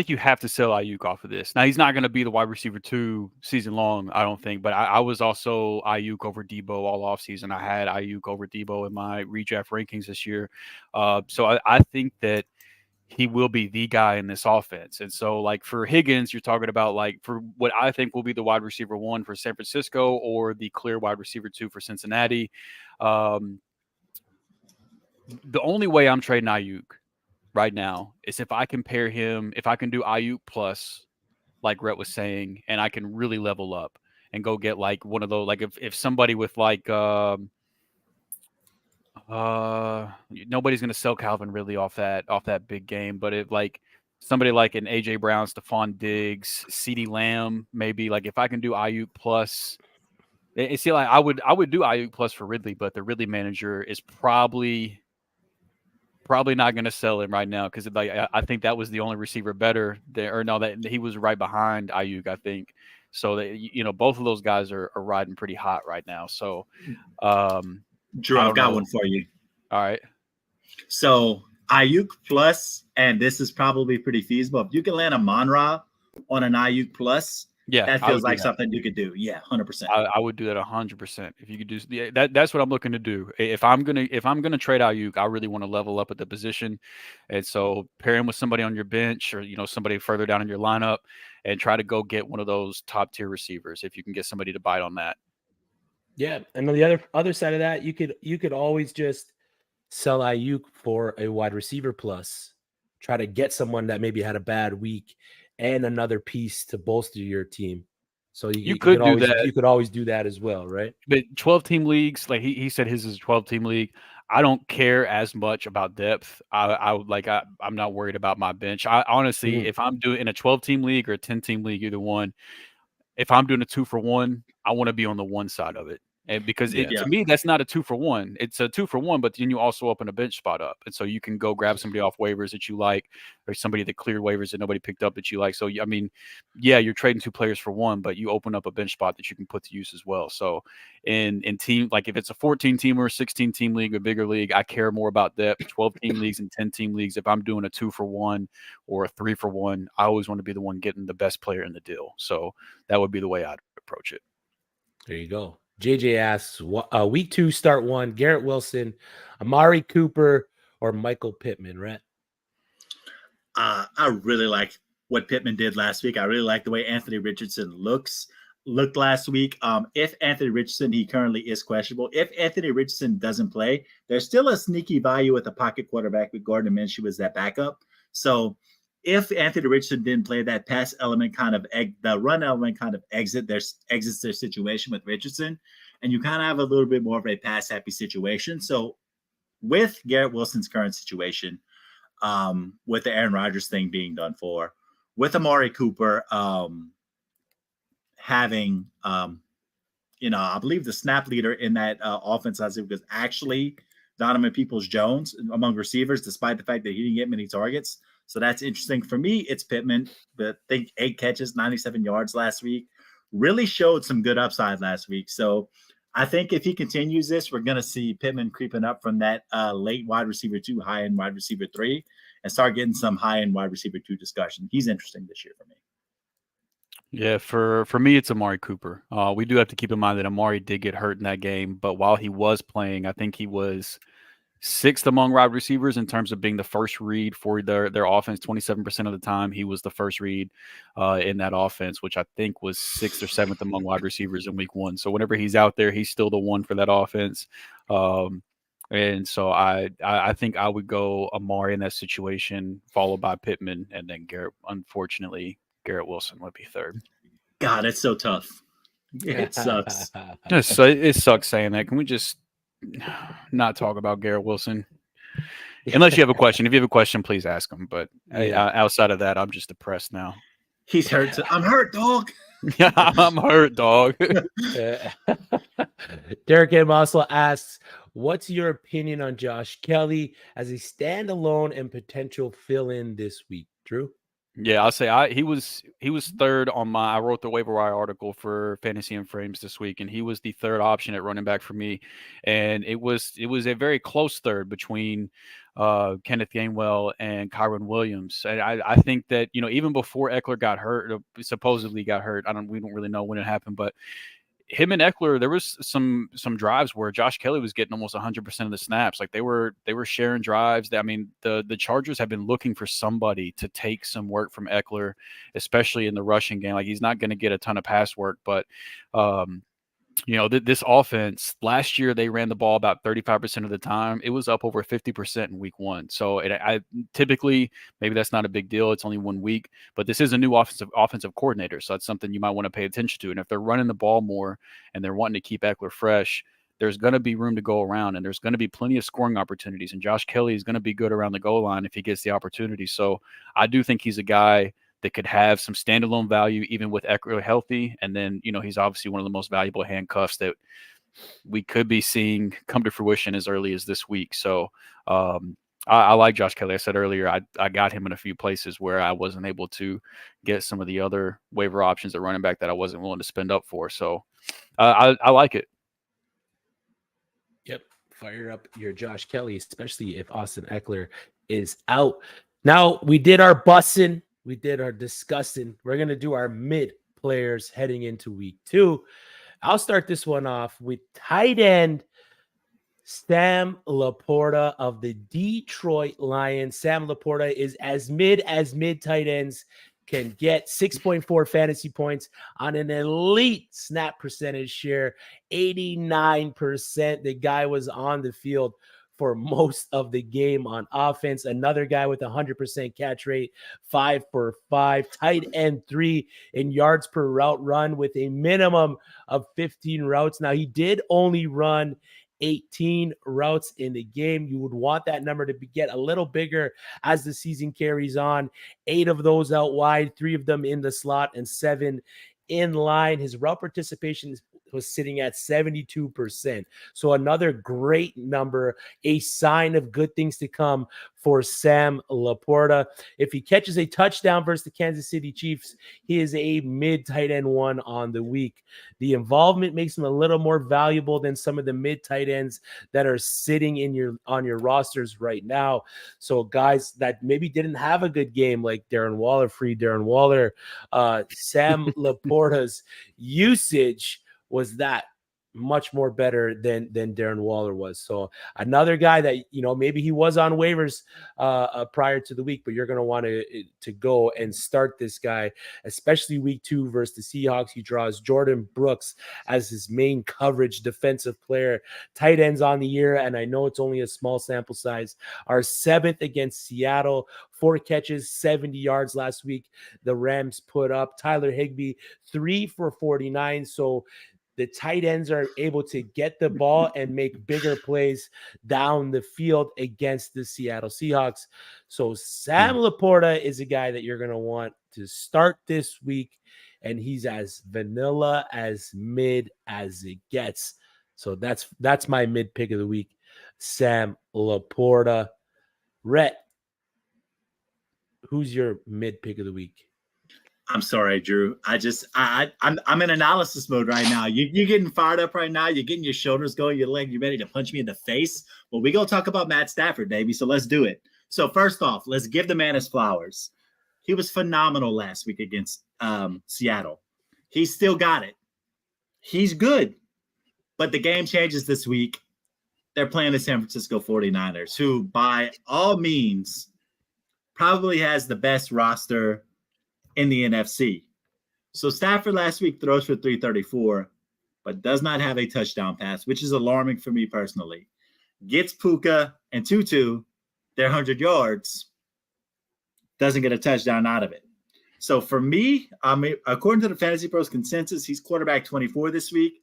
you have to sell Ayuk off of this. Now he's not going to be the wide receiver 2 season long, I don't think. But I was also Ayuk over Debo all offseason. I had Ayuk over Debo in my redraft rankings this year. So I think that he will be the guy in this offense. And so, like, for Higgins, you're talking about, like, for what I think will be the wide receiver 1 for San Francisco or the clear wide receiver 2 for Cincinnati. The only way I'm trading Ayuk right now is if I can do Ayuk plus, like Rhett was saying, and I can really level up and go get, like, one of those, like, if somebody with, like, nobody's going to sell Calvin really off that big game, but if, like, somebody like an AJ Brown, Stephon Diggs, CeeDee Lamb, maybe, like, if I can do Ayuk plus, see, like, I would do Ayuk plus for Ridley, but the Ridley manager is probably probably not going to sell him right now because like I think that was the only receiver better there, or no, that he was right behind Ayuk, I think. So that both of those guys are riding pretty hot right now. So
Drew, I've got one for you.
All right.
So Ayuk plus, and this is probably pretty feasible. If you can land a Amon-Ra on an Ayuk plus, that feels like something you could do. Yeah, 100%.
I would do that 100%. If you could do that's what I'm looking to do. If I'm gonna trade Ayuk, I really want to level up at the position, and so pair him with somebody on your bench or somebody further down in your lineup, and try to go get one of those top tier receivers if you can get somebody to bite on that.
Yeah, and on the other side of that, you could always just sell Ayuk for a wide receiver plus. Try to get someone that maybe had a bad week and another piece to bolster your team. So you could do that. You could always do that as well, right?
But 12-team leagues, like he said, his is a 12-team league. I don't care as much about depth. I'm not worried about my bench. I honestly, if I'm doing in a 12-team league or a 10-team league, either one, if I'm doing a 2-for-1, I want to be on the one side of it. And because to me, that's not a 2-for-1. It's a 2-for-1, but then you also open a bench spot up. And so you can go grab somebody off waivers that you like, or somebody that cleared waivers that nobody picked up that you like. So, I mean, yeah, you're trading 2 players for 1, but you open up a bench spot that you can put to use as well. So in team, like if it's a 14-team or 16-team league or bigger league, I care more about depth. 12-team leagues and 10-team leagues, if I'm doing a 2-for-1 or a 3-for-1, I always want to be the one getting the best player in the deal. So that would be the way I'd approach it.
There you go. JJ asks, week 2, start 1, Garrett Wilson, Amari Cooper, or Michael Pittman, Rhett?
I really like what Pittman did last week. I really like the way Anthony Richardson looked last week. If Anthony Richardson, he currently is questionable. If Anthony Richardson doesn't play, there's still a sneaky value with the pocket quarterback with Gardner Minshew as that backup. So if Anthony Richardson didn't play, that pass element the run element kind of exits their situation with Richardson, and you kind of have a little bit more of a pass happy situation. So with Garrett Wilson's current situation, with the Aaron Rodgers thing being done for, with Amari Cooper having, I believe the snap leader in that offense last week was actually Donovan Peoples-Jones among receivers, despite the fact that he didn't get many targets. So that's interesting. For me, it's Pittman, but I think 8 catches, 97 yards last week. Really showed some good upside last week. So I think if he continues this, we're going to see Pittman creeping up from that late wide receiver 2, high-end wide receiver 3, and start getting some high-end wide receiver 2 discussion. He's interesting this year for me.
Yeah, for me, it's Amari Cooper. We do have to keep in mind that Amari did get hurt in that game, but while he was playing, I think he was 6th among wide receivers in terms of being the first read for their offense. 27% of the time, he was the first read in that offense, which I think was 6th or 7th among wide receivers in week 1. So whenever he's out there, he's still the one for that offense. And so I think I would go Amari in that situation, followed by Pittman, and then Garrett. Unfortunately, Garrett Wilson would be 3rd.
God, it's so tough. It sucks.
It sucks saying that. Can we just not talk about Garrett Wilson? Unless you have a question. If you have a question, please ask him. But outside of that, I'm just depressed now.
He's hurt. I'm hurt, dog.
Yeah, I'm hurt, dog.
Derek M. also asks, what's your opinion on Josh Kelly as a standalone and potential fill-in this week? Drew?
Yeah, I'll say he was 3rd on I wrote the waiver wire article for Fantasy and Frames this week, and he was the 3rd option at running back for me. And it was a very close 3rd between Kenneth Gainwell and Kyron Williams. And I think that, even before Eckler got hurt, supposedly got hurt, we don't really know when it happened, but him and Eckler, there was some drives where Josh Kelly was getting almost 100% of the snaps. Like they were sharing drives. The Chargers have been looking for somebody to take some work from Eckler, especially in the rushing game. Like he's not going to get a ton of pass work, but this offense last year, they ran the ball about 35% of the time. It was up over 50% in week 1. So I typically, maybe that's not a big deal. It's only 1 week, but this is a new offensive coordinator. So that's something you might want to pay attention to. And if they're running the ball more and they're wanting to keep Eckler fresh, there's going to be room to go around, and there's going to be plenty of scoring opportunities. And Josh Kelly is going to be good around the goal line if he gets the opportunity. So I do think he's a guy that could have some standalone value even with Eckler healthy. And then, he's obviously one of the most valuable handcuffs that we could be seeing come to fruition as early as this week. So I like Josh Kelly. I said earlier, I got him in a few places where I wasn't able to get some of the other waiver options at running back that I wasn't willing to spend up for. So I like it.
Yep. Fire up your Josh Kelly, especially if Austin Eckler is out. Now, we did our Bussin. We did our Disgussin. We're going to do our mid players heading into week 2. I'll start this one off with tight end Sam Laporta of the Detroit Lions. Sam Laporta is as mid tight ends can get. 6.4 fantasy points on an elite snap percentage share, 89%. The guy was on the field for most of the game on offense. Another guy with 100% catch rate, 5 for 5. Tight end 3 in yards per route run with a minimum of 15 routes. Now, he did only run 18 routes in the game. You would want that number to get a little bigger as the season carries on. 8 of those out wide, 3 of them in the slot, and 7 in line. His route participation was sitting at 72%. So another great number, a sign of good things to come for Sam Laporta. If he catches a touchdown versus the Kansas City Chiefs, he is a mid tight end 1 on the week. The involvement makes him a little more valuable than some of the mid tight ends that are sitting on your rosters right now. So guys that maybe didn't have a good game, like Darren Waller, Sam Laporta's usage was that much more better than Darren Waller was. So another guy that, maybe he was on waivers prior to the week, but you're going to want to go and start this guy, especially week 2 versus the Seahawks. He draws Jordan Brooks as his main coverage defensive player. Tight ends on the year, and I know it's only a small sample size, are 7th against Seattle. 4 catches, 70 yards last week. The Rams put up. Tyler Higbee, 3 for 49. So the tight ends are able to get the ball and make bigger plays down the field against the Seattle Seahawks. So Sam Laporta is a guy that you're going to want to start this week, and he's as vanilla as mid as it gets. So that's my mid pick of the week, Sam Laporta. Rhett, who's your mid pick of the week?
I'm sorry, Drew. I'm in analysis mode right now. You're getting fired up right now. You're getting your shoulders going. You're ready to punch me in the face. Well, we gonna talk about Matt Stafford, baby. So let's do it. So first off, let's give the man his flowers. He was phenomenal last week against Seattle. He still got it. He's good. But the game changes this week. They're playing the San Francisco 49ers, who by all means probably has the best roster in the NFC. So Stafford last week throws for 334, but does not have a touchdown pass, which is alarming for me personally. Gets Puka and Tutu their 100 yards, doesn't get a touchdown out of it. So for me, according to the Fantasy Pros consensus, he's quarterback 24 this week,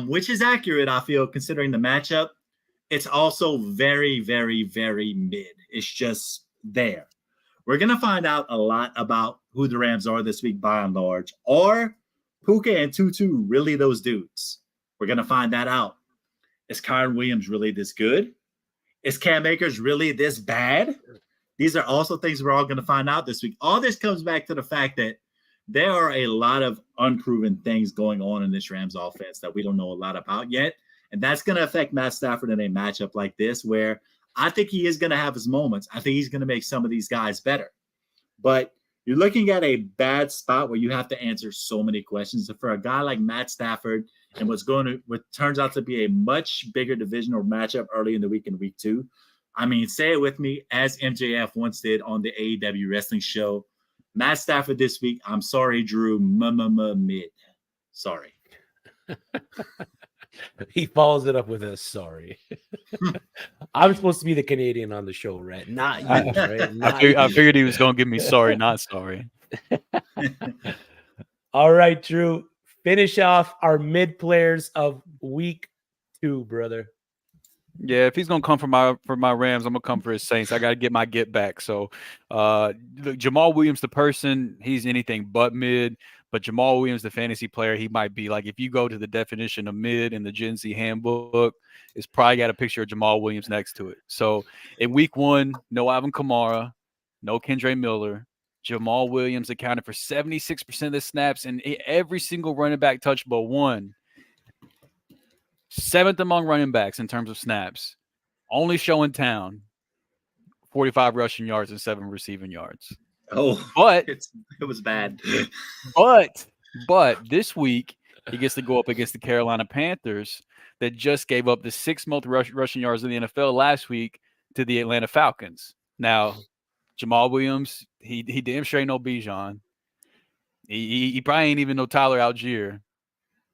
which is accurate, I feel, considering the matchup. It's also very, very, very mid. It's just there. We're going to find out a lot about who the Rams are this week by and large. Are Puka and Tutu really those dudes? We're going to find that out. Is Kyron Williams really this good? Is Cam Akers really this bad? These are also things we're all going to find out this week. All this comes back to the fact that there are a lot of unproven things going on in this Rams offense that we don't know a lot about yet. And that's going to affect Matt Stafford in a matchup like this, where I think he is going to have his moments. I think he's going to make some of these guys better. But you're looking at a bad spot where you have to answer so many questions. So for a guy like Matt Stafford and what turns out to be a much bigger divisional matchup early in the week in week 2, I mean, say it with me, as MJF once did on the AEW wrestling show, Matt Stafford this week, I'm sorry, Drew, mid. Sorry.
He follows it up with a sorry. I'm supposed to be the Canadian on the show, right? Not you, right?
I figured he was going to give me sorry, not sorry.
All right, Drew. Finish off our mid players of week 2, brother.
Yeah, if he's gonna come for my Rams, I'm gonna come for his Saints. I gotta get my get back. So look, Jamal Williams, the person, he's anything but mid. But Jamal Williams, the fantasy player, he might be like, if you go to the definition of mid in the Gen Z handbook, it's probably got a picture of Jamal Williams next to it. So in week 1, no Alvin Kamara, no Kendre Miller. Jamal Williams accounted for 76% of the snaps, and every single running back touched but one. 7th among running backs in terms of snaps. Only show in town. 45 rushing yards and 7 receiving yards.
Oh,
but
it was bad.
But this week he gets to go up against the Carolina Panthers that just gave up the 6th most rushing yards in the NFL last week to the Atlanta Falcons. Now, Jamal Williams, he damn sure ain't no Bijan. He probably ain't even no Tyler Algier.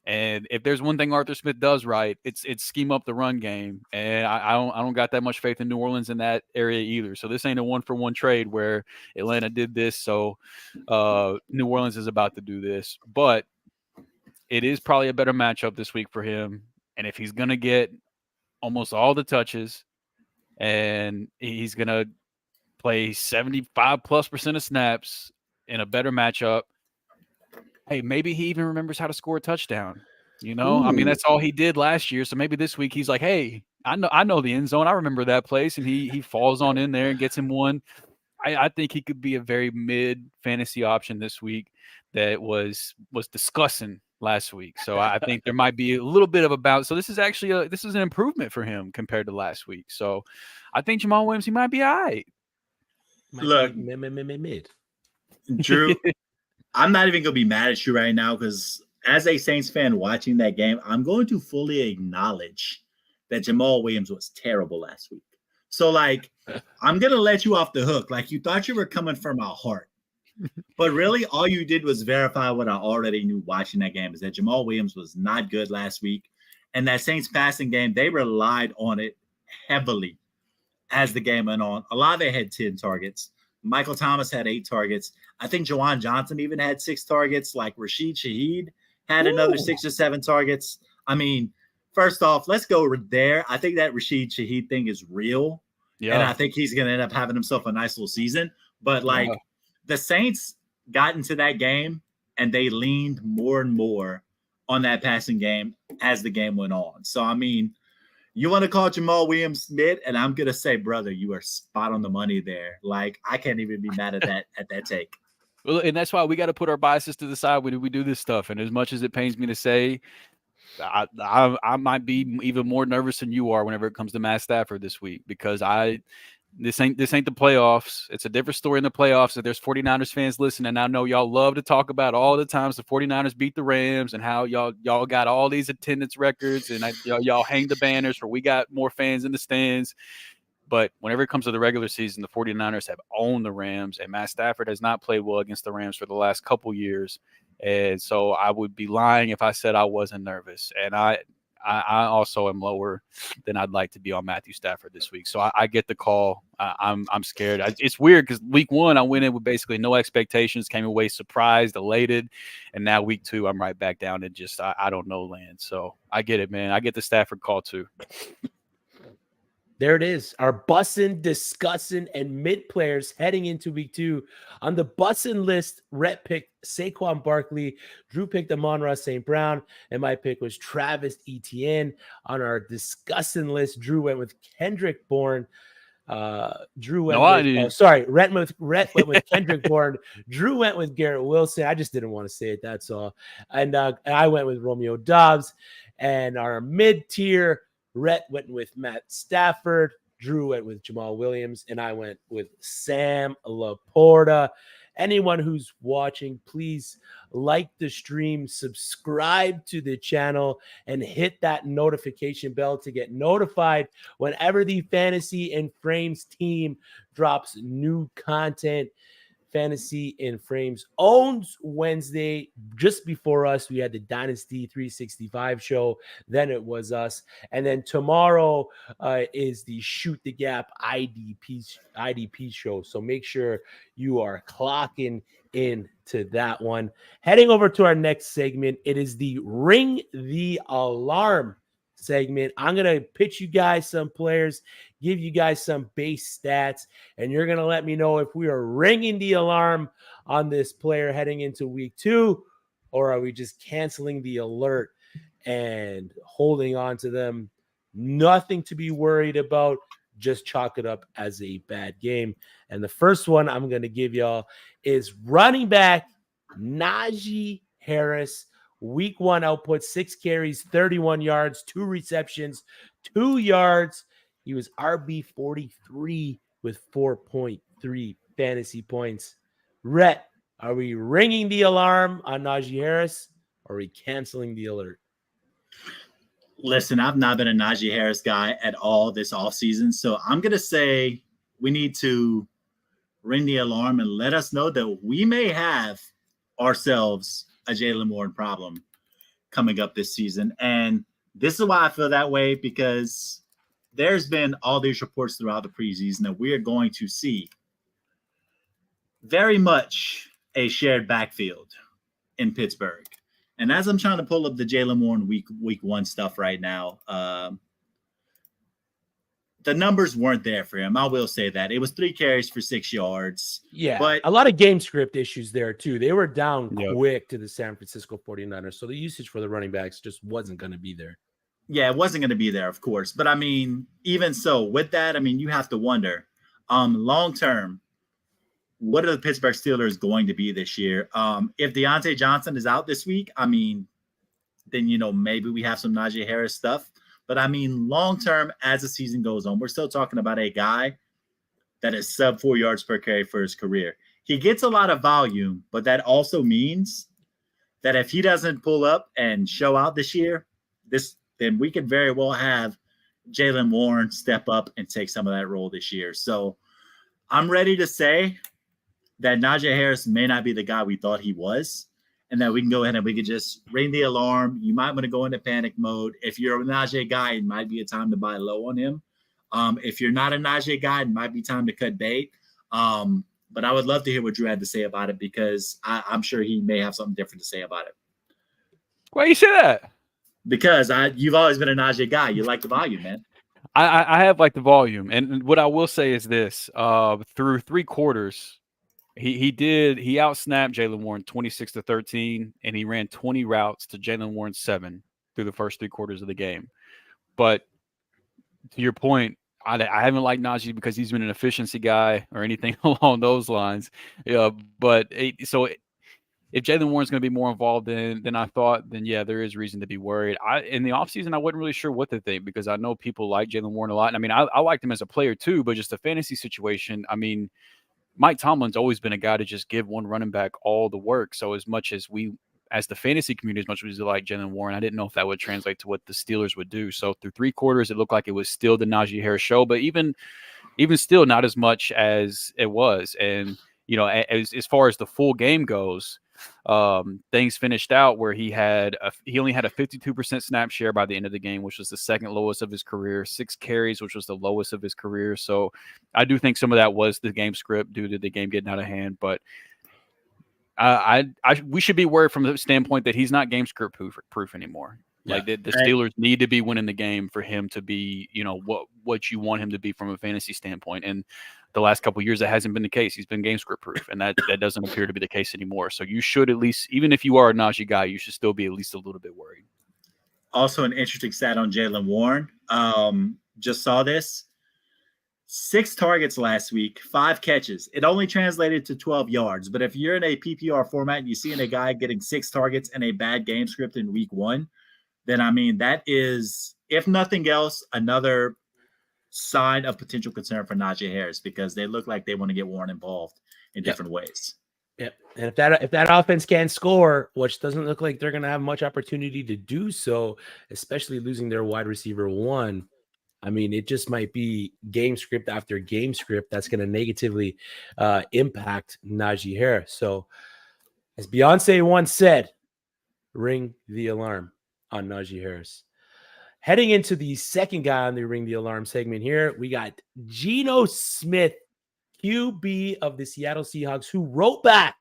And if there's one thing Arthur Smith does right, it's scheme up the run game. And I don't got that much faith in New Orleans in that area either. So this ain't a 1-for-1 trade where Atlanta did this, so New Orleans is about to do this. But it is probably a better matchup this week for him. And if he's gonna get almost all the touches, and he's gonna play 75+% of snaps in a better matchup. Hey, maybe he even remembers how to score a touchdown. You know, I mean, that's all he did last year. So maybe this week he's like, hey, I know the end zone. I remember that place. And he falls on in there and gets him one. I think he could be a very mid fantasy option this week that was discussing last week. So I think there might be a little bit of a bounce. So this is actually this is an improvement for him compared to last week. So I think Jamal Williams, he might be all right.
Look,
mid.
Drew, I'm not even going to be mad at you right now because as a Saints fan watching that game, I'm going to fully acknowledge that Jamal Williams was terrible last week. So, like, I'm going to let you off the hook. Like, you thought you were coming from my heart. But really, all you did was verify what I already knew watching that game, is that Jamal Williams was not good last week. And that Saints passing game, they relied on it heavily as the game went on. Olave had 10 targets. Michael Thomas had 8 targets. I think Juwan Johnson even had 6 targets. Like Rashid Shaheed had another 6 or 7 targets. I mean, first off, let's go there. I think that Rashid Shaheed thing is real. Yeah. And I think he's going to end up having himself a nice little season. But like the Saints got into that game and they leaned more and more on that passing game as the game went on. So, I mean, you want to call Jamal Williams mid, and I'm going to say, brother, you are spot on the money there. Like, I can't even be mad at that take.
Well, and that's why we got to put our biases to the side when we do this stuff. And as much as it pains me to say, I might be even more nervous than you are whenever it comes to Matt Stafford this week, because this ain't the playoffs. It's a different story in the playoffs. If there's 49ers fans listening, I know y'all love to talk about all the times the 49ers beat the Rams and how y'all got all these attendance records and y'all hang the banners for we got more fans in the stands. But whenever it comes to the regular season, the 49ers have owned the Rams, and Matt Stafford has not played well against the Rams for the last couple years. And so I would be lying if I said I wasn't nervous. And I also am lower than I'd like to be on Matthew Stafford this week. So I get the call. I'm scared. It's weird because week 1, I went in with basically no expectations, came away surprised, elated. And now week 2, I'm right back down to just, I don't know land. So I get it, man. I get the Stafford call too.
There it is. Our Bussin, Disgussin, and mid players heading into week 2. On the Bussin list, Rhett picked Saquon Barkley. Drew picked Amon-Ra St. Brown. And my pick was Travis Etienne. On our Disgussin list, Drew went with Kendrick Bourne. Drew went Rhett went with Kendrick Bourne. Drew went with Garrett Wilson. I just didn't want to say it, that's all. And I went with Romeo Doubs. And our mid-tier, Rhett went with Matt Stafford, Drew went with Jamal Williams, and I went with Sam Laporta. Anyone who's watching, please like the stream, subscribe to the channel, and hit that notification bell to get notified whenever the Fantasy in Frames team drops new content. Fantasy in Frames owns Wednesday. Just before us, we had the Dynasty 365 show. Then it was us. And then tomorrow is the Shoot the Gap IDP show. So make sure you are clocking in to that one. Heading over to our next segment, it is the Ring the Alarm segment. I'm going to pitch you guys some players, give you guys some base stats, and you're going to let me know if we are ringing the alarm on this player heading into week 2 or are we just canceling the alert and holding on to them? Nothing to be worried about. Just chalk it up as a bad game. And the first one I'm going to give y'all is running back Najee Harris. Week 1 output, 6 carries, 31 yards, 2 receptions, 2 yards. He was RB 43 with 4.3 fantasy points. Rhett, are we ringing the alarm on Najee Harris, or are we canceling the alert?
Listen, I've not been a Najee Harris guy at all this offseason, so I'm going to say we need to ring the alarm and let us know that we may have ourselves a Jaylen Warren problem coming up this season. And this is why I feel that way, because there's been all these reports throughout the preseason that we are going to see very much a shared backfield in Pittsburgh. And as I'm trying to pull up the Jaylen Warren week 1 stuff right now, the numbers weren't there for him. I will say that. It was 3 carries for 6 yards.
Yeah,
but
a lot of game script issues there too. They were down quick to the San Francisco 49ers, so the usage for the running backs just wasn't going to be there.
Yeah, it wasn't going to be there, of course. But, I mean, even so, with that, I mean, you have to wonder, long-term, what are the Pittsburgh Steelers going to be this year? If Deontay Johnson is out this week, I mean, then, maybe we have some Najee Harris stuff. But, I mean, long-term, as the season goes on, we're still talking about a guy that is sub 4 yards per carry for his career. He gets a lot of volume, but that also means that if he doesn't pull up and show out this year, then we could very well have Jaylen Warren step up and take some of that role this year. So I'm ready to say that Najee Harris may not be the guy we thought he was, and that we can go ahead and we could just ring the alarm. You might want to go into panic mode. If you're a Najee guy, it might be a time to buy low on him. If you're not a Najee guy, it might be time to cut bait. But I would love to hear what Drew had to say about it, because I'm sure he may have something different to say about it.
Why you say that?
Because you've always been a Najee guy. You like the volume, man.
I have liked the volume. And what I will say is this, through 3 quarters, he outsnapped Jaylen Warren 26-13, and he ran 20 routes to Jaylen Warren's 7 through the first 3 quarters of the game. But to your point, I haven't liked Najee because he's been an efficiency guy or anything along those lines. But if Jaylen Warren's going to be more involved than I thought, then yeah, there is reason to be worried. In the offseason, I wasn't really sure what to think, because I know people like Jaylen Warren a lot. And I mean, I liked him as a player too, but just the fantasy situation, I mean, Mike Tomlin's always been a guy to just give one running back all the work. So as much as as the fantasy community, as much as we like Jaylen Warren, I didn't know if that would translate to what the Steelers would do. So through 3 quarters, it looked like it was still the Najee Harris show, but even still, not as much as it was. And, as far as the full game goes, things finished out where he only had a 52% snap share by the end of the game, which was the second lowest of his career, 6 carries, which was the lowest of his career. So I do think some of that was the game script due to the game getting out of hand, but we should be worried from the standpoint that he's not game script proof anymore. Yeah. Like the Steelers need to be winning the game for him to be, what you want him to be from a fantasy standpoint. And the last couple of years, that hasn't been the case. He's been game script proof, and that doesn't appear to be the case anymore. So you should at least, even if you are a Najee guy, you should still be at least a little bit worried.
Also, an interesting stat on Jaylen Warren. Just saw this. 6 targets last week, 5 catches. It only translated to 12 yards. But if you're in a PPR format and you see a guy getting 6 targets and a bad game script in week 1, then, I mean, that is, if nothing else, another sign of potential concern for Najee Harris, because they look like they want to get Warren involved in different ways.
Yep. And if that offense can't score, which doesn't look like they're going to have much opportunity to do so, especially losing their wide receiver 1, I mean, it just might be game script after game script that's going to negatively impact Najee Harris. So, as Beyonce once said, ring the alarm on Najee Harris. Heading into the second guy on the ring the alarm segment here, we got Geno Smith, QB of the Seattle Seahawks, who wrote back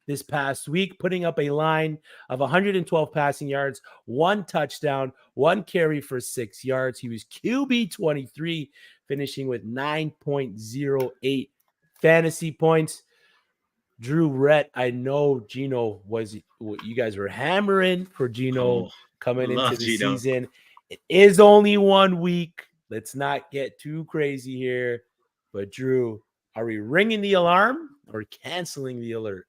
this past week, putting up a line of 112 passing yards, 1 touchdown, 1 carry for 6 yards. He was QB 23, finishing with 9.08 fantasy points. Drew, Rhett, I know Gino was what you guys were hammering for Gino coming into
love
the
Gino.
season. It is only 1 week. Let's not get too crazy here. But Drew, are we ringing the alarm or canceling the alert?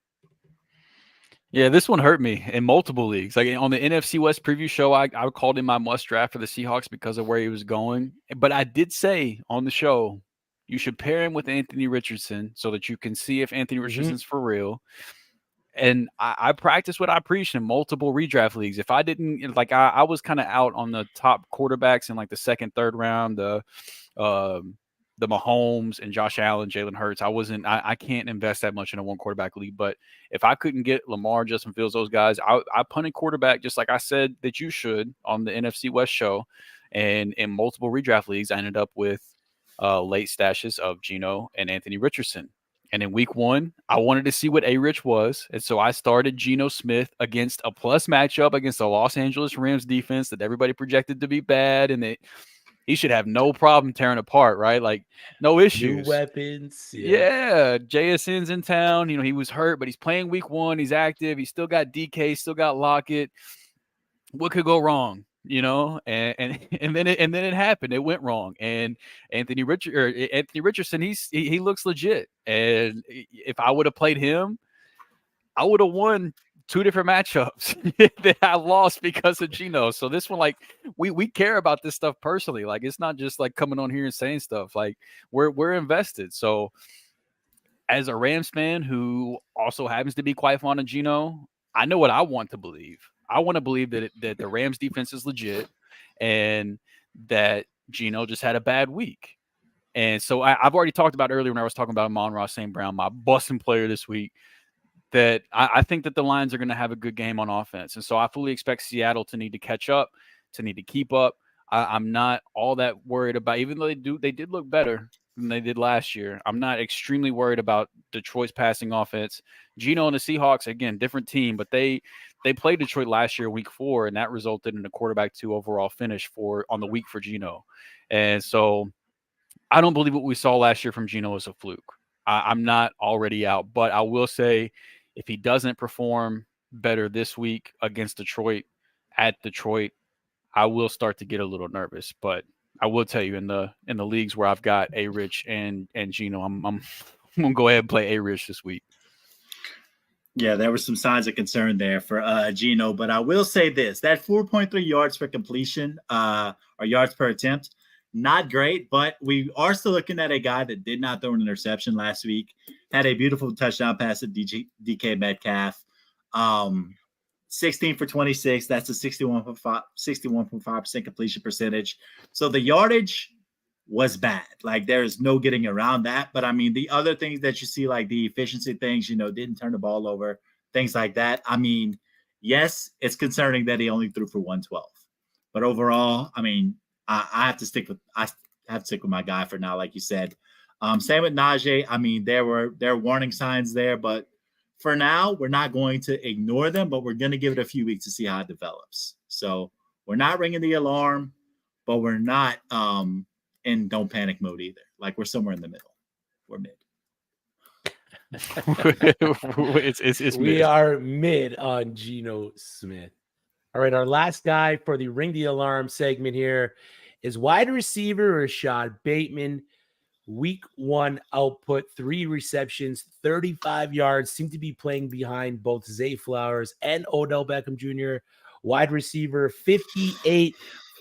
Yeah, this one hurt me in multiple leagues. Like on the NFC West preview show, I called him my must draft for the Seahawks because of where he was going. But I did say on the show, you should pair him with Anthony Richardson so that you can see if Anthony Richardson's for real. And I practiced what I preached in multiple redraft leagues. If I didn't, like, I was kind of out on the top quarterbacks in like the second, third round, the Mahomes and Josh Allen, Jalen Hurts. I can't invest that much in a one quarterback league. But if I couldn't get Lamar, Justin Fields, those guys, I punted quarterback just like I said that you should on the NFC West show. And in multiple redraft leagues, I ended up with late stashes of Geno and Anthony Richardson. And in week 1, I wanted to see what A-Rich was. And so I started Geno Smith against a plus matchup against the Los Angeles Rams defense that everybody projected to be bad. And he should have no problem tearing apart, right? Like, no issues.
New weapons.
Yeah. JSN's in town. He was hurt, but he's playing week 1. He's active. He's still got DK, still got Lockett. What could go wrong? And then it happened. It went wrong. And Anthony Richardson, he looks legit. And if I would have played him, I would have won 2 different matchups that I lost because of Geno. So this one, like, we care about this stuff personally. Like, it's not just like coming on here and saying stuff. Like, we're invested. So as a Rams fan who also happens to be quite fond of Geno, I know what I want to believe. I want to believe that the Rams defense is legit and that Geno just had a bad week. And so I've already talked about earlier when I was talking about Amon-Ra St. Brown, my Bussin player this week, that I think that the Lions are going to have a good game on offense. And so I fully expect Seattle to need to catch up, to need to keep up. I'm not all that worried about, even though they did look better than they did last year. I'm not extremely worried about Detroit's passing offense. Geno and the Seahawks, again, different team, but they played Detroit last year, week 4, and that resulted in a quarterback 2 overall finish on the week for Geno. And so I don't believe what we saw last year from Geno is a fluke. I'm not already out, but I will say if he doesn't perform better this week against Detroit, at Detroit, I will start to get a little nervous. But I will tell you, in the leagues where I've got A-Rich and Geno, I'm gonna go ahead and play A-Rich this week.
Yeah, there were some signs of concern there for Geno, but I will say this: that 4.3 yards per completion, or yards per attempt, not great, but we are still looking at a guy that did not throw an interception last week. Had a beautiful touchdown pass at DK Metcalf. 16 for 26. That's a 61.5% completion percentage. So the yardage was bad. Like, there's no getting around that. But I mean, the other things that you see, like the efficiency things, didn't turn the ball over, things like that. I mean, yes, it's concerning that he only threw for 112. But overall, I mean, I have to stick with my guy for now, like you said. Same with Najee. I mean, there were warning signs there, but for now, we're not going to ignore them, but we're going to give it a few weeks to see how it develops. So we're not ringing the alarm, but we're not in don't panic mode either. Like, we're somewhere in the middle. We're mid.
It's
we
mid.
are mid on Geno Smith. All right, our last guy for the ring the alarm segment here is wide receiver Rashad Bateman. Week 1 output, 3 receptions, 35 yards. Seemed to be playing behind both Zay Flowers and Odell Beckham Jr. Wide receiver, 58,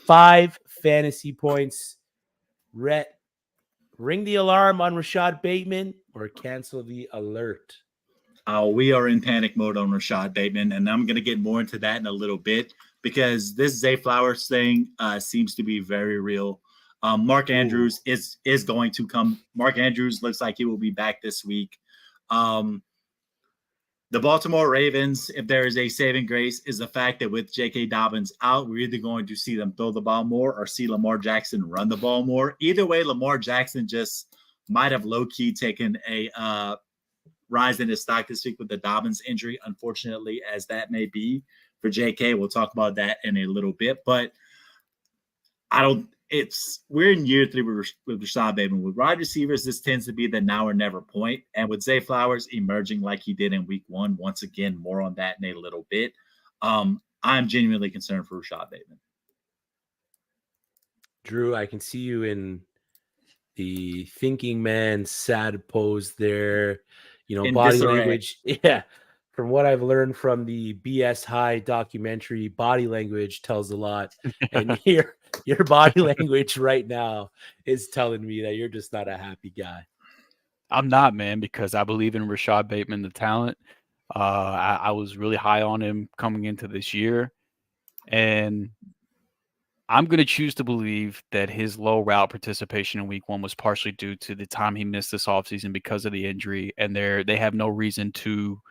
5 fantasy points. Rhett, ring the alarm on Rashad Bateman or cancel the alert?
We are in panic mode on Rashad Bateman, and I'm going to get more into that in a little bit because this Zay Flowers thing seems to be very real. Mark Andrews is going to come. Mark Andrews looks like he will be back this week. The Baltimore Ravens, if there is a saving grace, is the fact that with J.K. Dobbins out, we're either going to see them throw the ball more or see Lamar Jackson run the ball more. Either way, Lamar Jackson just might have low-key taken a rise in his stock this week with the Dobbins injury, unfortunately, as that may be for J.K. We'll talk about that in a little bit, but we're in year 3 with Rashad Bateman. With wide receivers, this tends to be the now or never point. And with Zay Flowers emerging like he did in week 1, once again, more on that in a little bit. I'm genuinely concerned for Rashad Bateman.
Drew, I can see you in the thinking man sad pose there.
In
body
disarray.
language. Yeah. From what I've learned from the BS High documentary, body language tells a lot. And your body language right now is telling me that you're just not a happy guy.
I'm not, man, because I believe in Rashad Bateman, the talent. I was really high on him coming into this year. And I'm going to choose to believe that his low route participation in week 1 was partially due to the time he missed this offseason because of the injury. And they have no reason to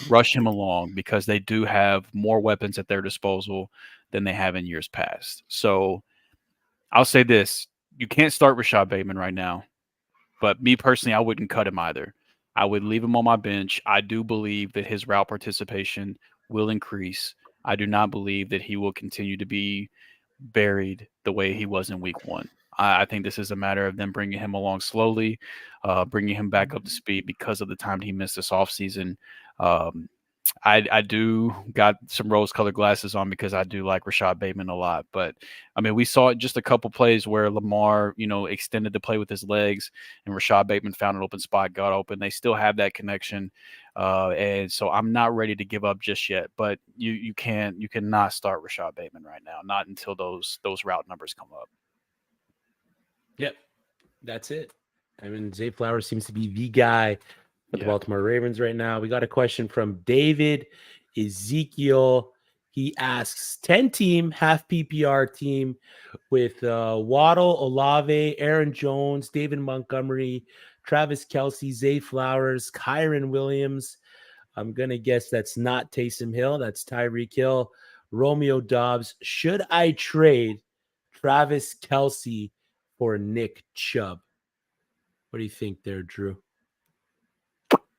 rush him along because they do have more weapons at their disposal than they have in years past. So I'll say this. You can't start Rashad Bateman right now. But me personally, I wouldn't cut him either. I would leave him on my bench. I do believe that his route participation will increase. I do not believe that he will continue to be buried the way he was in week 1. I think this is a matter of them bringing him along slowly, bringing him back up to speed because of the time he missed this offseason. I do got some rose-colored glasses on because I do like Rashad Bateman a lot. But, I mean, we saw just a couple plays where Lamar, extended the play with his legs, and Rashad Bateman found an open spot, got open. They still have that connection. And so I'm not ready to give up just yet. But you cannot start Rashad Bateman right now, not until those route numbers come up.
Yep, that's it. I mean, Zay Flowers seems to be the guy with the Baltimore Ravens right now. We got a question from David Ezekiel. He asks, 10-team, half PPR team with Waddle, Olave, Aaron Jones, David Montgomery, Travis Kelce, Zay Flowers, Kyron Williams. I'm going to guess that's not Taysom Hill. That's Tyreek Hill, Romeo Dobbs. Should I trade Travis Kelce for Nick Chubb? What do you think there, Drew?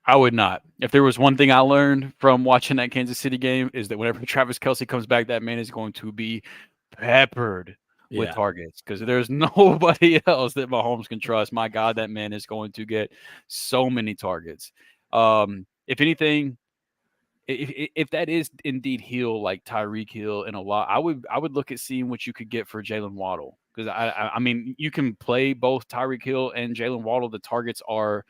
I would not. If there was one thing I learned from watching that Kansas City game is that whenever Travis Kelce comes back, that man is going to be peppered with targets because there's nobody else that Mahomes can trust. My God, that man is going to get so many targets. If anything, if that is indeed Hill, like Tyreek Hill and a lot, I would look at seeing what you could get for Jalen Waddle. Because I mean, you can play both Tyreek Hill and Jalen Waddle. The targets are,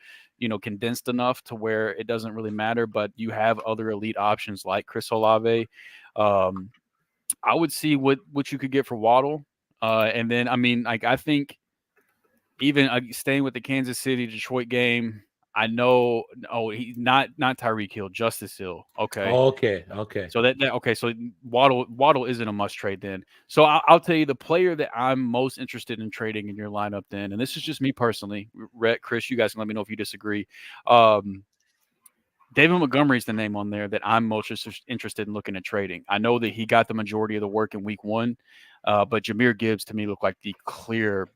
condensed enough to where it doesn't really matter. But you have other elite options like Chris Olave. I would see what you could get for Waddle. And then, I mean, like I think even staying with the Kansas City Detroit game, I know. Oh, he's not Tyreek Hill, Justice Hill. Okay.
Okay.
So okay. So Waddle isn't a must trade then. So I'll tell you the player that I'm most interested in trading in your lineup then, and this is just me personally. Rhett, Chris, you guys can let me know if you disagree. David Montgomery is the name on there that I'm most interested in looking at trading. I know that he got the majority of the work in week 1, but Jahmyr Gibbs to me looked like the clear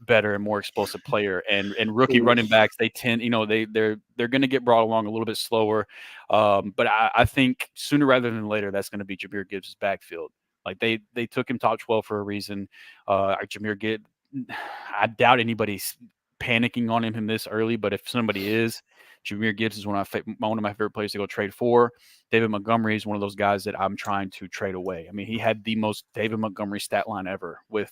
better and more explosive player, and rookie running backs, they tend, they're going to get brought along a little bit slower. But I think sooner rather than later, that's going to be Jahmyr Gibbs' backfield. Like they took him top 12 for a reason. Jahmyr Gibbs, I doubt anybody's panicking on him this early, but if somebody is, Jahmyr Gibbs is one of my favorite players to go trade for. David Montgomery is one of those guys that I'm trying to trade away. I mean, he had the most David Montgomery stat line ever with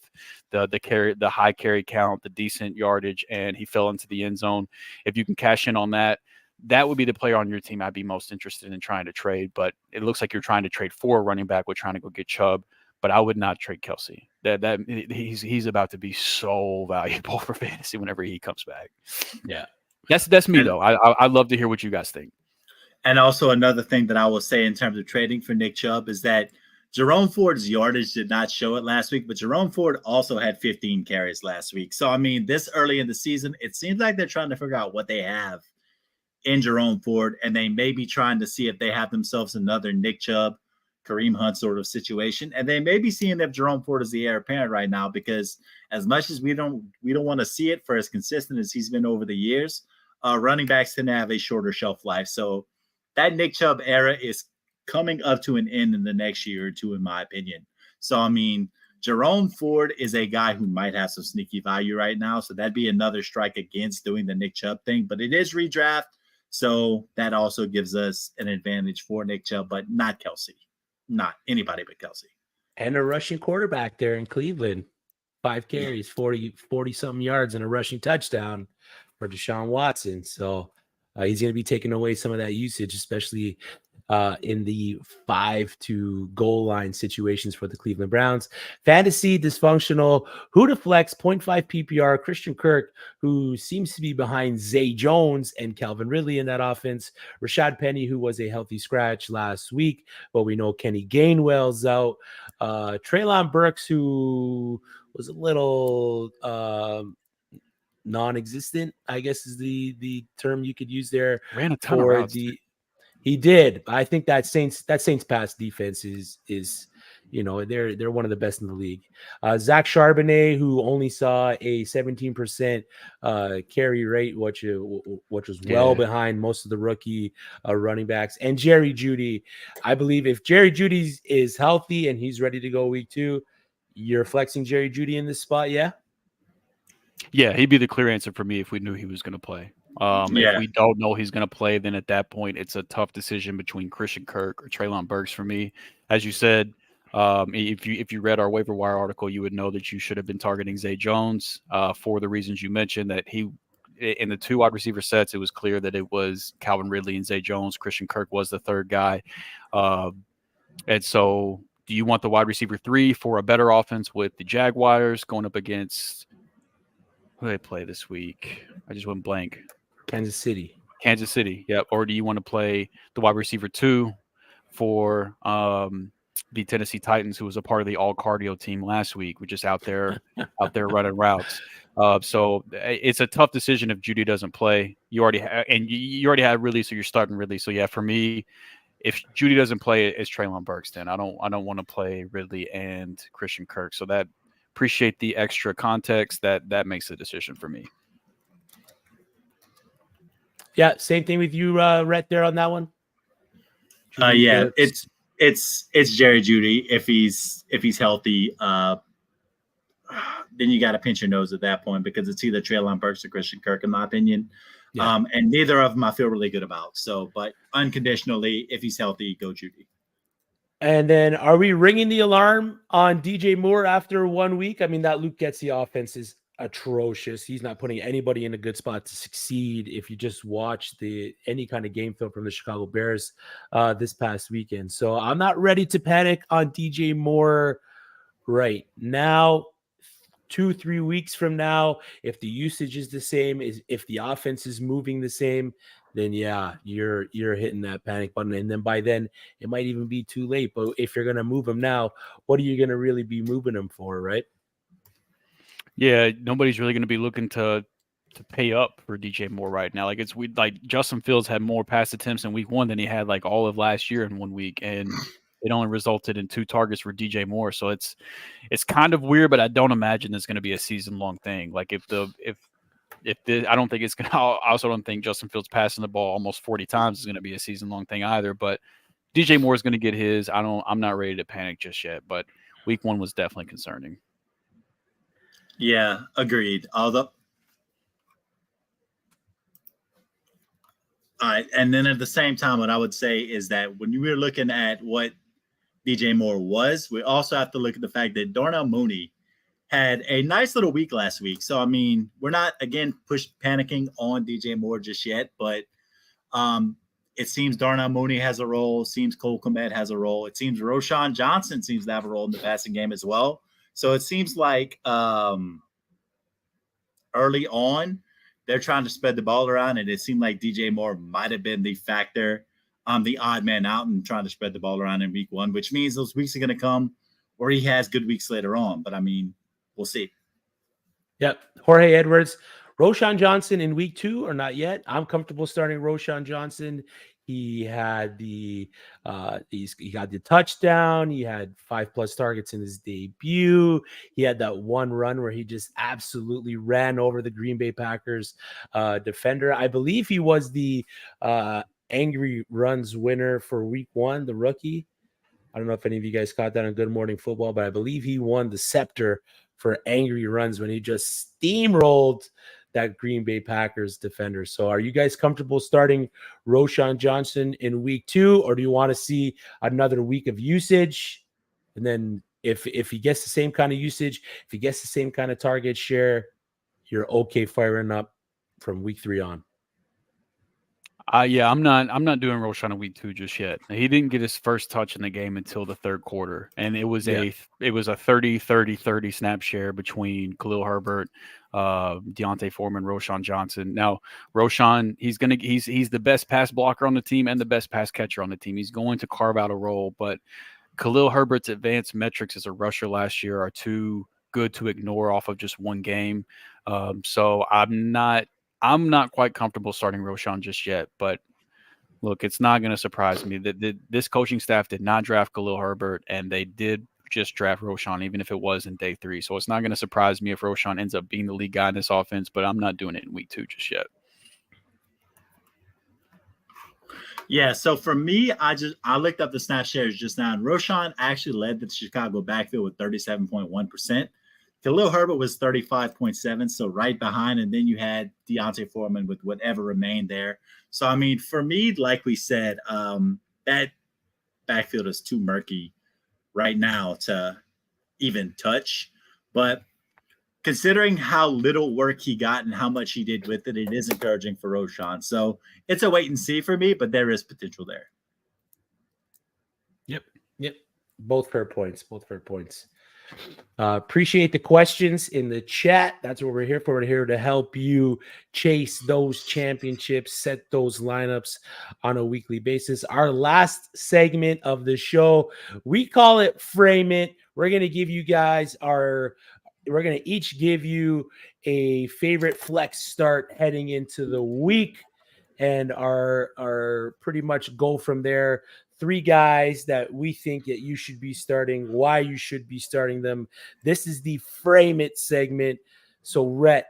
the high carry count, the decent yardage, and he fell into the end zone. If you can cash in on that, that would be the player on your team I'd be most interested in trying to trade. But it looks like you're trying to trade for a running back. We're trying to go get Chubb, but I would not trade Kelce. He's about to be so valuable for fantasy whenever he comes back.
Yeah.
That's me, though. I'd love to hear what you guys think.
And also another thing that I will say in terms of trading for Nick Chubb is that Jerome Ford's yardage did not show it last week, but Jerome Ford also had 15 carries last week. So, I mean, this early in the season, it seems like they're trying to figure out what they have in Jerome Ford, and they may be trying to see if they have themselves another Nick Chubb, Kareem Hunt sort of situation. And they may be seeing if Jerome Ford is the heir apparent right now, because as much as we don't want to see it for as consistent as he's been over the years, running backs tend to have a shorter shelf life. So that Nick Chubb era is coming up to an end in the next year or two, in my opinion. So, I mean, Jerome Ford is a guy who might have some sneaky value right now. So that'd be another strike against doing the Nick Chubb thing. But it is redraft. So that also gives us an advantage for Nick Chubb, but not Kelsey. Not anybody but Kelsey.
And a rushing quarterback there in Cleveland. 5 carries, 40-something yards, and a rushing touchdown for Deshaun Watson. So he's going to be taking away some of that usage, especially in the 5 to goal line situations for the Cleveland Browns. Fantasy dysfunctional. Who to flex? 0.5 PPR. Christian Kirk, who seems to be behind Zay Jones and Calvin Ridley in that offense. Rashad Penny, who was a healthy scratch last week, but we know Kenny Gainwell's out. Treylon Burks, who was a little non-existent, I guess is the term you could use there.
Ran a ton of routes.
He did. I think that Saints pass defense is they're one of the best in the league. Zach Charbonnet, who only saw a 17% carry rate, which was well behind most of the rookie running backs, and Jerry Jeudy. I believe if Jerry Jeudy is healthy and he's ready to go week 2, you're flexing Jerry Jeudy in this spot, yeah?
Yeah, he'd be the clear answer for me if we knew he was going to play. If we don't know he's going to play, then at that point, it's a tough decision between Christian Kirk or Treylon Burks for me. As you said, if you read our waiver wire article, you would know that you should have been targeting Zay Jones for the reasons you mentioned, that he in the 2 wide receiver sets, it was clear that it was Calvin Ridley and Zay Jones. Christian Kirk was the third guy. And so do you want the wide receiver 3 for a better offense with the Jaguars going up against who do they play this week? I just went blank.
Kansas City.
Yep. Or do you want to play the wide receiver 2 for the Tennessee Titans, who was a part of the all cardio team last week, which is out there running routes. So it's a tough decision if Jeudy doesn't play. You already have Ridley, so you're starting Ridley. So yeah, for me, if Jeudy doesn't play, it's Treylon Burks. Then I don't want to play Ridley and Christian Kirk. So that appreciate the extra context that makes the decision for me.
Yeah, same thing with you, Rhett, there on that one.
Yeah, Burks. It's Jerry Jeudy if he's healthy. Then you got to pinch your nose at that point because it's either Treylon Burks or Christian Kirk, in my opinion. Yeah. And neither of them I feel really good about. So, but unconditionally, if he's healthy, go Jeudy.
And then are we ringing the alarm on DJ Moore after 1 week? I mean, that Luke Getsy offense is atrocious. He's not putting anybody in a good spot to succeed. If you just watch any kind of game film from the Chicago Bears this past weekend. So I'm not ready to panic on DJ Moore right now. 2-3 weeks from now, if the usage is the same, if the offense is moving the same, then yeah, you're hitting that panic button. And then by then it might even be too late. But if you're going to move them now, what are you going to really be moving them for, right?
Yeah, nobody's really going to be looking to pay up for DJ Moore right now. Like like Justin Fields had more pass attempts in week 1 than he had like all of last year in 1 week, and it only resulted in 2 targets for DJ Moore. So it's kind of weird, but I don't imagine it's going to be a season long thing. Like I don't think it's going to. I also don't think Justin Fields passing the ball almost 40 times is going to be a season long thing either. But DJ Moore is going to get his. I'm not ready to panic just yet, but week 1 was definitely concerning.
Yeah, agreed. All right, and then at the same time, what I would say is that when you were looking at what DJ Moore was, we also have to look at the fact that Darnell Mooney had a nice little week last week. So, I mean, we're not, again, panicking on DJ Moore just yet, but it seems Darnell Mooney has a role. It seems Cole Kmet has a role. It seems Roschon Johnson seems to have a role in the passing game as well. So it seems like early on, they're trying to spread the ball around, and it seemed like DJ Moore might have been the factor, the odd man out and trying to spread the ball around in week 1, which means those weeks are going to come where he has good weeks later on. But, I mean, we'll see. Yep.
Jorge Edwards, Roschon Johnson in week 2 or not yet? I'm comfortable starting Roschon Johnson. He had he got the touchdown. He had 5+ targets in his debut. He had that one run where he just absolutely ran over the Green Bay Packers defender. I believe he was the Angry Runs winner for week 1, the rookie. I don't know if any of you guys caught that on Good Morning Football, but I believe he won the scepter for angry runs when he just steamrolled that Green Bay Packers defender. So are you guys comfortable starting Roschon Johnson in week 2, or do you want to see another week of usage? And then if he gets the same kind of usage, if he gets the same kind of target share, you're okay firing up from week 3 on.
Yeah, I'm not doing Roschon in week 2 just yet. He didn't get his first touch in the game until the third quarter, and it was a 30-30-30 snap share between Khalil Herbert, Deontay Foreman, Roschon Johnson. Now, Roschon, he's the best pass blocker on the team and the best pass catcher on the team. He's going to carve out a role, but Khalil Herbert's advanced metrics as a rusher last year are too good to ignore off of just one game. So I'm not quite comfortable starting Roschon just yet, but look, it's not going to surprise me that this coaching staff did not draft Khalil Herbert, and they did just draft Roschon, even if it was in day 3. So it's not going to surprise me if Roschon ends up being the lead guy in this offense, but I'm not doing it in week 2 just yet.
Yeah, so for me, I looked up the snap shares just now, and Roschon actually led the Chicago backfield with 37.1%. Khalil Herbert was 35.7%, so right behind, and then you had Deontay Foreman with whatever remained there. So, I mean, for me, like we said, that backfield is too murky right now to even touch. But considering how little work he got and how much he did with it, it is encouraging for Roschon. So it's a wait and see for me, but there is potential there.
Yep. Both fair points. Appreciate the questions in the chat. That's what we're here for. We're here to help you chase those championships, set those lineups on a weekly basis. Our last segment of the show, we call it Frame It. We're going to give you guys we're going to each give you a favorite flex start heading into the week, and our pretty much go from there. 3 guys that we think that you should be starting, why you should be starting them. This is the Frame It segment. So, Rhett,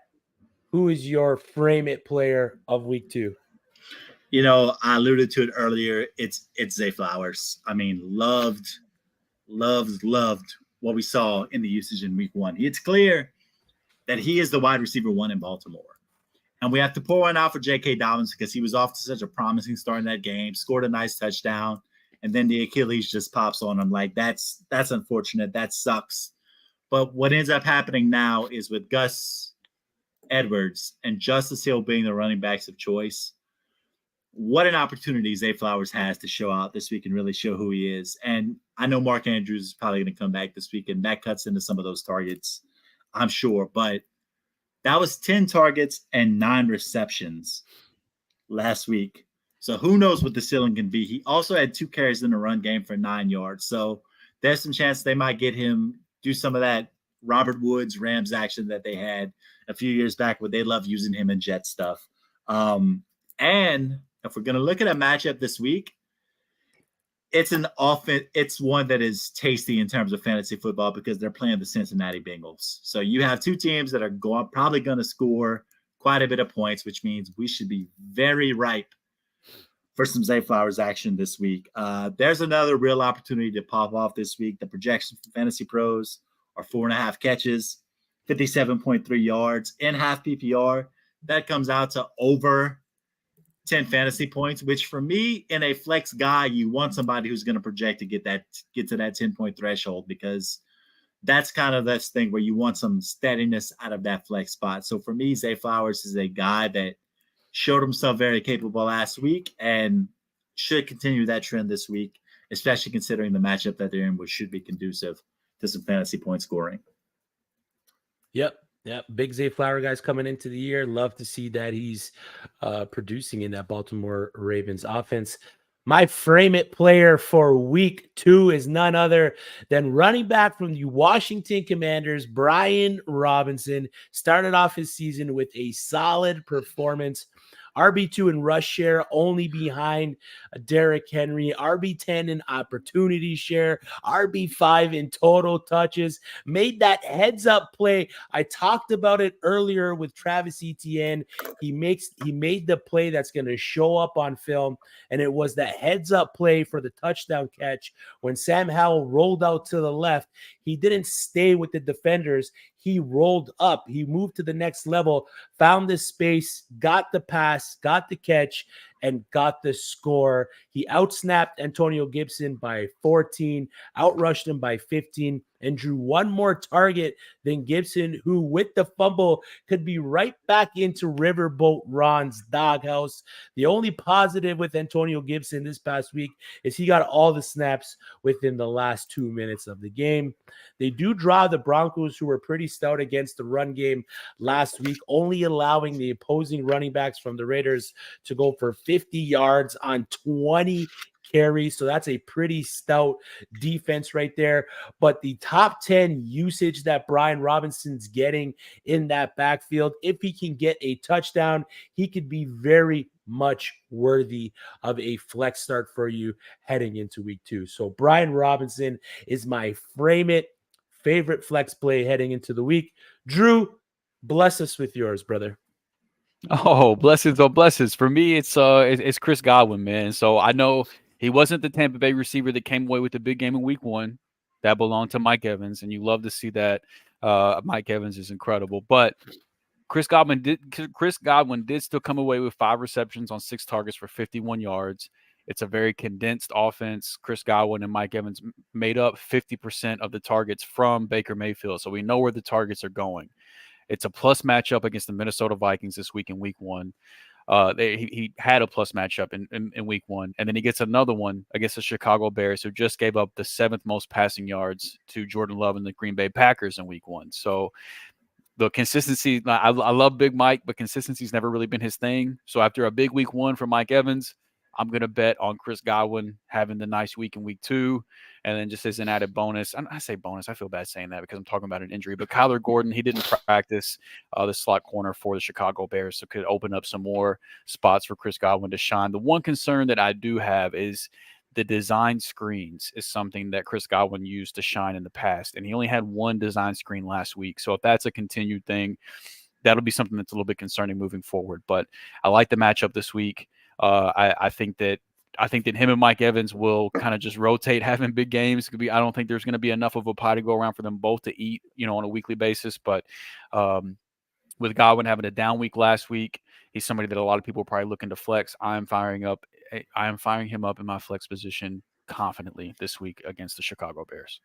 who is your Frame It player of week 2?
You know, I alluded to it earlier. It's Zay Flowers. I mean, loved what we saw in the usage in week 1. It's clear that he is the wide receiver 1 in Baltimore. And we have to pour one out for J.K. Dobbins because he was off to such a promising start in that game, scored a nice touchdown, and then the Achilles just pops on him. Like, that's unfortunate. That sucks. But what ends up happening now is with Gus Edwards and Justice Hill being the running backs of choice, what an opportunity Zay Flowers has to show out this week and really show who he is. And I know Mark Andrews is probably going to come back this week, and that cuts into some of those targets, I'm sure. But that was 10 targets and 9 receptions last week. So who knows what the ceiling can be. He also had 2 carries in the run game for 9 yards. So there's some chance they might get him, do some of that Robert Woods Rams action that they had a few years back where they love using him in jet stuff. And if we're going to look at a matchup this week, it's one that is tasty in terms of fantasy football because they're playing the Cincinnati Bengals. So you have 2 teams that are probably going to score quite a bit of points, which means we should be very ripe for some Zay Flowers action this week. There's another real opportunity to pop off this week. The projections for Fantasy Pros are 4.5 catches, 57.3 yards in half PPR. That comes out to over 10 fantasy points, which for me in a flex guy, you want somebody who's going to project to get to that 10-point threshold, because that's kind of this thing where you want some steadiness out of that flex spot. So for me, Zay Flowers is a guy that showed himself very capable last week and should continue that trend this week, especially considering the matchup that they're in, which should be conducive to some fantasy point scoring.
Yep. Big Zay Flower guys coming into the year. Love to see that he's producing in that Baltimore Ravens offense. My Frame It player for week 2 is none other than running back from the Washington Commanders, Brian Robinson. Started off his season with a solid performance RB2 in rush share, only behind Derrick Henry. RB10 in opportunity share. RB5 in total touches. Made that heads-up play. I talked about it earlier with Travis Etienne. He made the play that's going to show up on film, and it was that heads-up play for the touchdown catch when Sam Howell rolled out to the left. He didn't stay with the defenders. He rolled up. He moved to the next level, found the space, got the pass, got the catch, and got the score. He outsnapped Antonio Gibson by 14, outrushed him by 15, and drew one more target than Gibson, who with the fumble could be right back into Riverboat Ron's doghouse. The only positive with Antonio Gibson this past week is he got all the snaps within the last 2 minutes of the game. They do draw the Broncos, who were pretty stout against the run game last week, only allowing the opposing running backs from the Raiders to go for 50 yards on 20 carries. So that's a pretty stout defense right there. But the top 10 usage that Brian Robinson's getting in that backfield, if he can get a touchdown, he could be very much worthy of a flex start for you heading into week 2. So Brian Robinson is my frame it favorite flex play heading into the week. Drew, bless us with yours, brother.
Oh, blessings on blessings. For me, it's Chris Godwin, man. So I know he wasn't the Tampa Bay receiver that came away with the big game in week 1. That belonged to Mike Evans, and you love to see that. Mike Evans is incredible. But Chris Godwin did still come away with 5 receptions on 6 targets for 51 yards. It's a very condensed offense. Chris Godwin and Mike Evans made up 50% of the targets from Baker Mayfield. So we know where the targets are going. It's a plus matchup against the Minnesota Vikings this week in week 1. He had a plus matchup in week 1, and then he gets another one against the Chicago Bears, who just gave up the 7th most passing yards to Jordan Love and the Green Bay Packers in week 1. So the consistency, I love Big Mike, but consistency's never really been his thing. So after a big week 1 for Mike Evans, I'm going to bet on Chris Godwin having the nice week in week 2. And then just as an added bonus, I say bonus, I feel bad saying that because I'm talking about an injury, but Kyler Gordon, he didn't practice the slot corner for the Chicago Bears, so could open up some more spots for Chris Godwin to shine. The one concern that I do have is the design screens is something that Chris Godwin used to shine in the past, and he only had 1 design screen last week. So if that's a continued thing, that'll be something that's a little bit concerning moving forward. But I like the matchup this week. I think that him and Mike Evans will kind of just rotate having big games. I don't think there's going to be enough of a pie to go around for them both to eat, on a weekly basis. But with Godwin having a down week last week, he's somebody that a lot of people are probably looking to flex. I am firing him up in my flex position confidently this week against the Chicago Bears.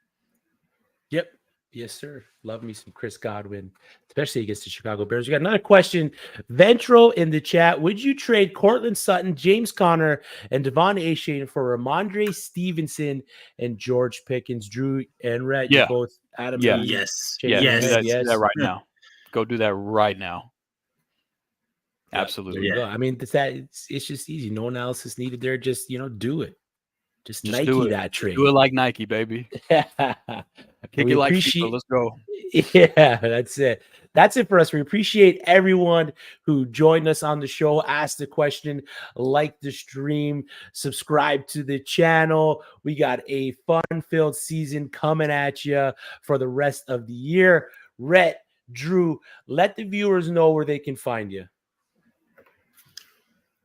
Yep. Yes, sir. Love me some Chris Godwin, especially against the Chicago Bears. We got another question. Ventro in the chat. Would you trade Cortland Sutton, James Conner, and Devon Achane for Ramondre Stevenson and George Pickens? Drew and Rhett, you both Adam.
Yeah.
Yes.
Do that right now. Go do that right now. Absolutely.
Yeah. I mean, it's just easy. No analysis needed there. Just, do it. Just Nike
do
that trade.
Do it like Nike, baby. Kick it like FIFA. Let's go.
Yeah, that's it. That's it for us. We appreciate everyone who joined us on the show, asked the question, liked the stream, subscribe to the channel. We got a fun-filled season coming at you for the rest of the year. Rhett, Drew, let the viewers know where they can find you.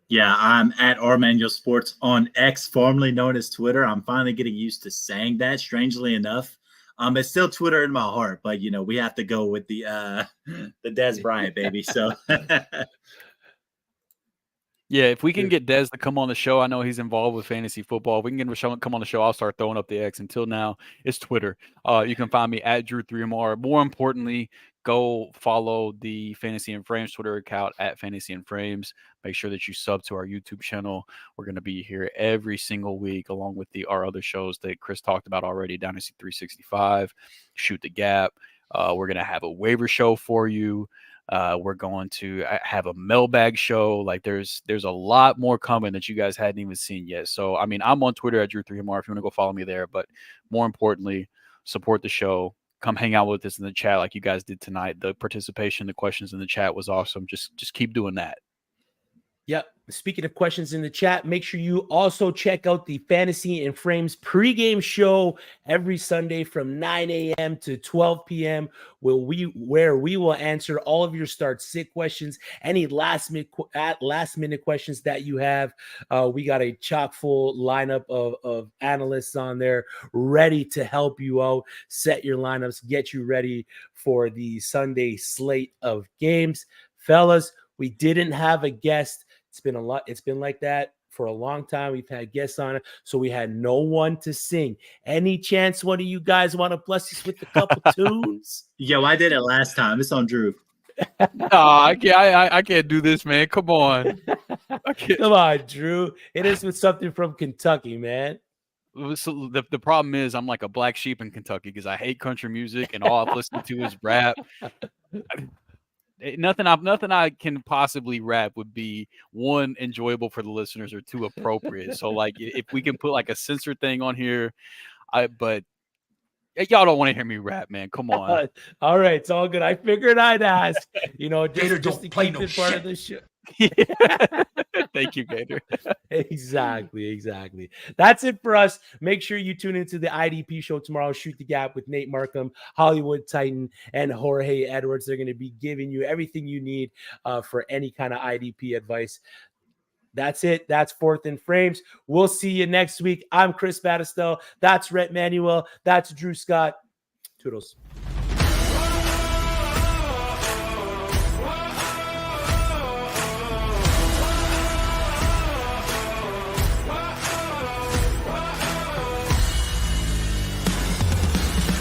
Yeah, I'm at Armando Sports on X, formerly known as Twitter. I'm finally getting used to saying that, strangely enough. It's still Twitter in my heart, but, we have to go with the Dez Bryant, baby. So,
yeah, if we can get Dez to come on the show, I know he's involved with fantasy football. If we can get him to come on the show, I'll start throwing up the X. Until now, it's Twitter. You can find me at Drew3MR. More importantly, go follow the Fantasy and Frames Twitter account at Fantasy and Frames. Make sure that you sub to our YouTube channel. We're going to be here every single week, along with our other shows that Chris talked about already, Dynasty 365, Shoot the Gap. We're going to have a waiver show for you. We're going to have a mailbag show. Like there's a lot more coming that you guys hadn't even seen yet. So, I mean, I'm on Twitter at Drew3MR if you want to go follow me there. But more importantly, support the show. Come hang out with us in the chat like you guys did tonight. The participation, the questions in the chat was awesome. Just keep doing that.
Yep. Speaking of questions in the chat, make sure you also check out the Fantasy and Frames pregame show every Sunday from 9 a.m. to 12 p.m. where we will answer all of your start-sit questions, any last minute questions that you have. We got a chock full lineup of analysts on there ready to help you out, set your lineups, get you ready for the Sunday slate of games. Fellas, we didn't have a guest. It's been a lot. It's been like that for a long time. We've had guests on it, so we had no one to sing. Any chance one of you guys want to bless us with a couple tunes?
Yo, I did it last time. It's on Drew.
I can't do this, man. Come on.
Come on, Drew. It is with something from Kentucky, man.
So the problem is I'm like a black sheep in Kentucky because I hate country music and all I've listened to is rap. Nothing I can possibly rap would be, one, enjoyable for the listeners, or two, appropriate. So like if we can put like a censored thing on here, but y'all don't want to hear me rap, man. Come on.
All right, it's all good. I figured I'd ask.
Gator
just to
don't play
keep
no
it part
shit.
of the show.
Thank you, Gator.
Exactly. That's it for us. Make sure you tune into the IDP show tomorrow. Shoot the Gap with Nate Markham, Hollywood Titan, and Jorge Edwards. They're going to be giving you everything you need for any kind of IDP advice. That's it. That's Fourth and Frames. We'll see you next week. I'm Chris Battistel. That's Rhett Manuel. That's Drew Scott. Toodles.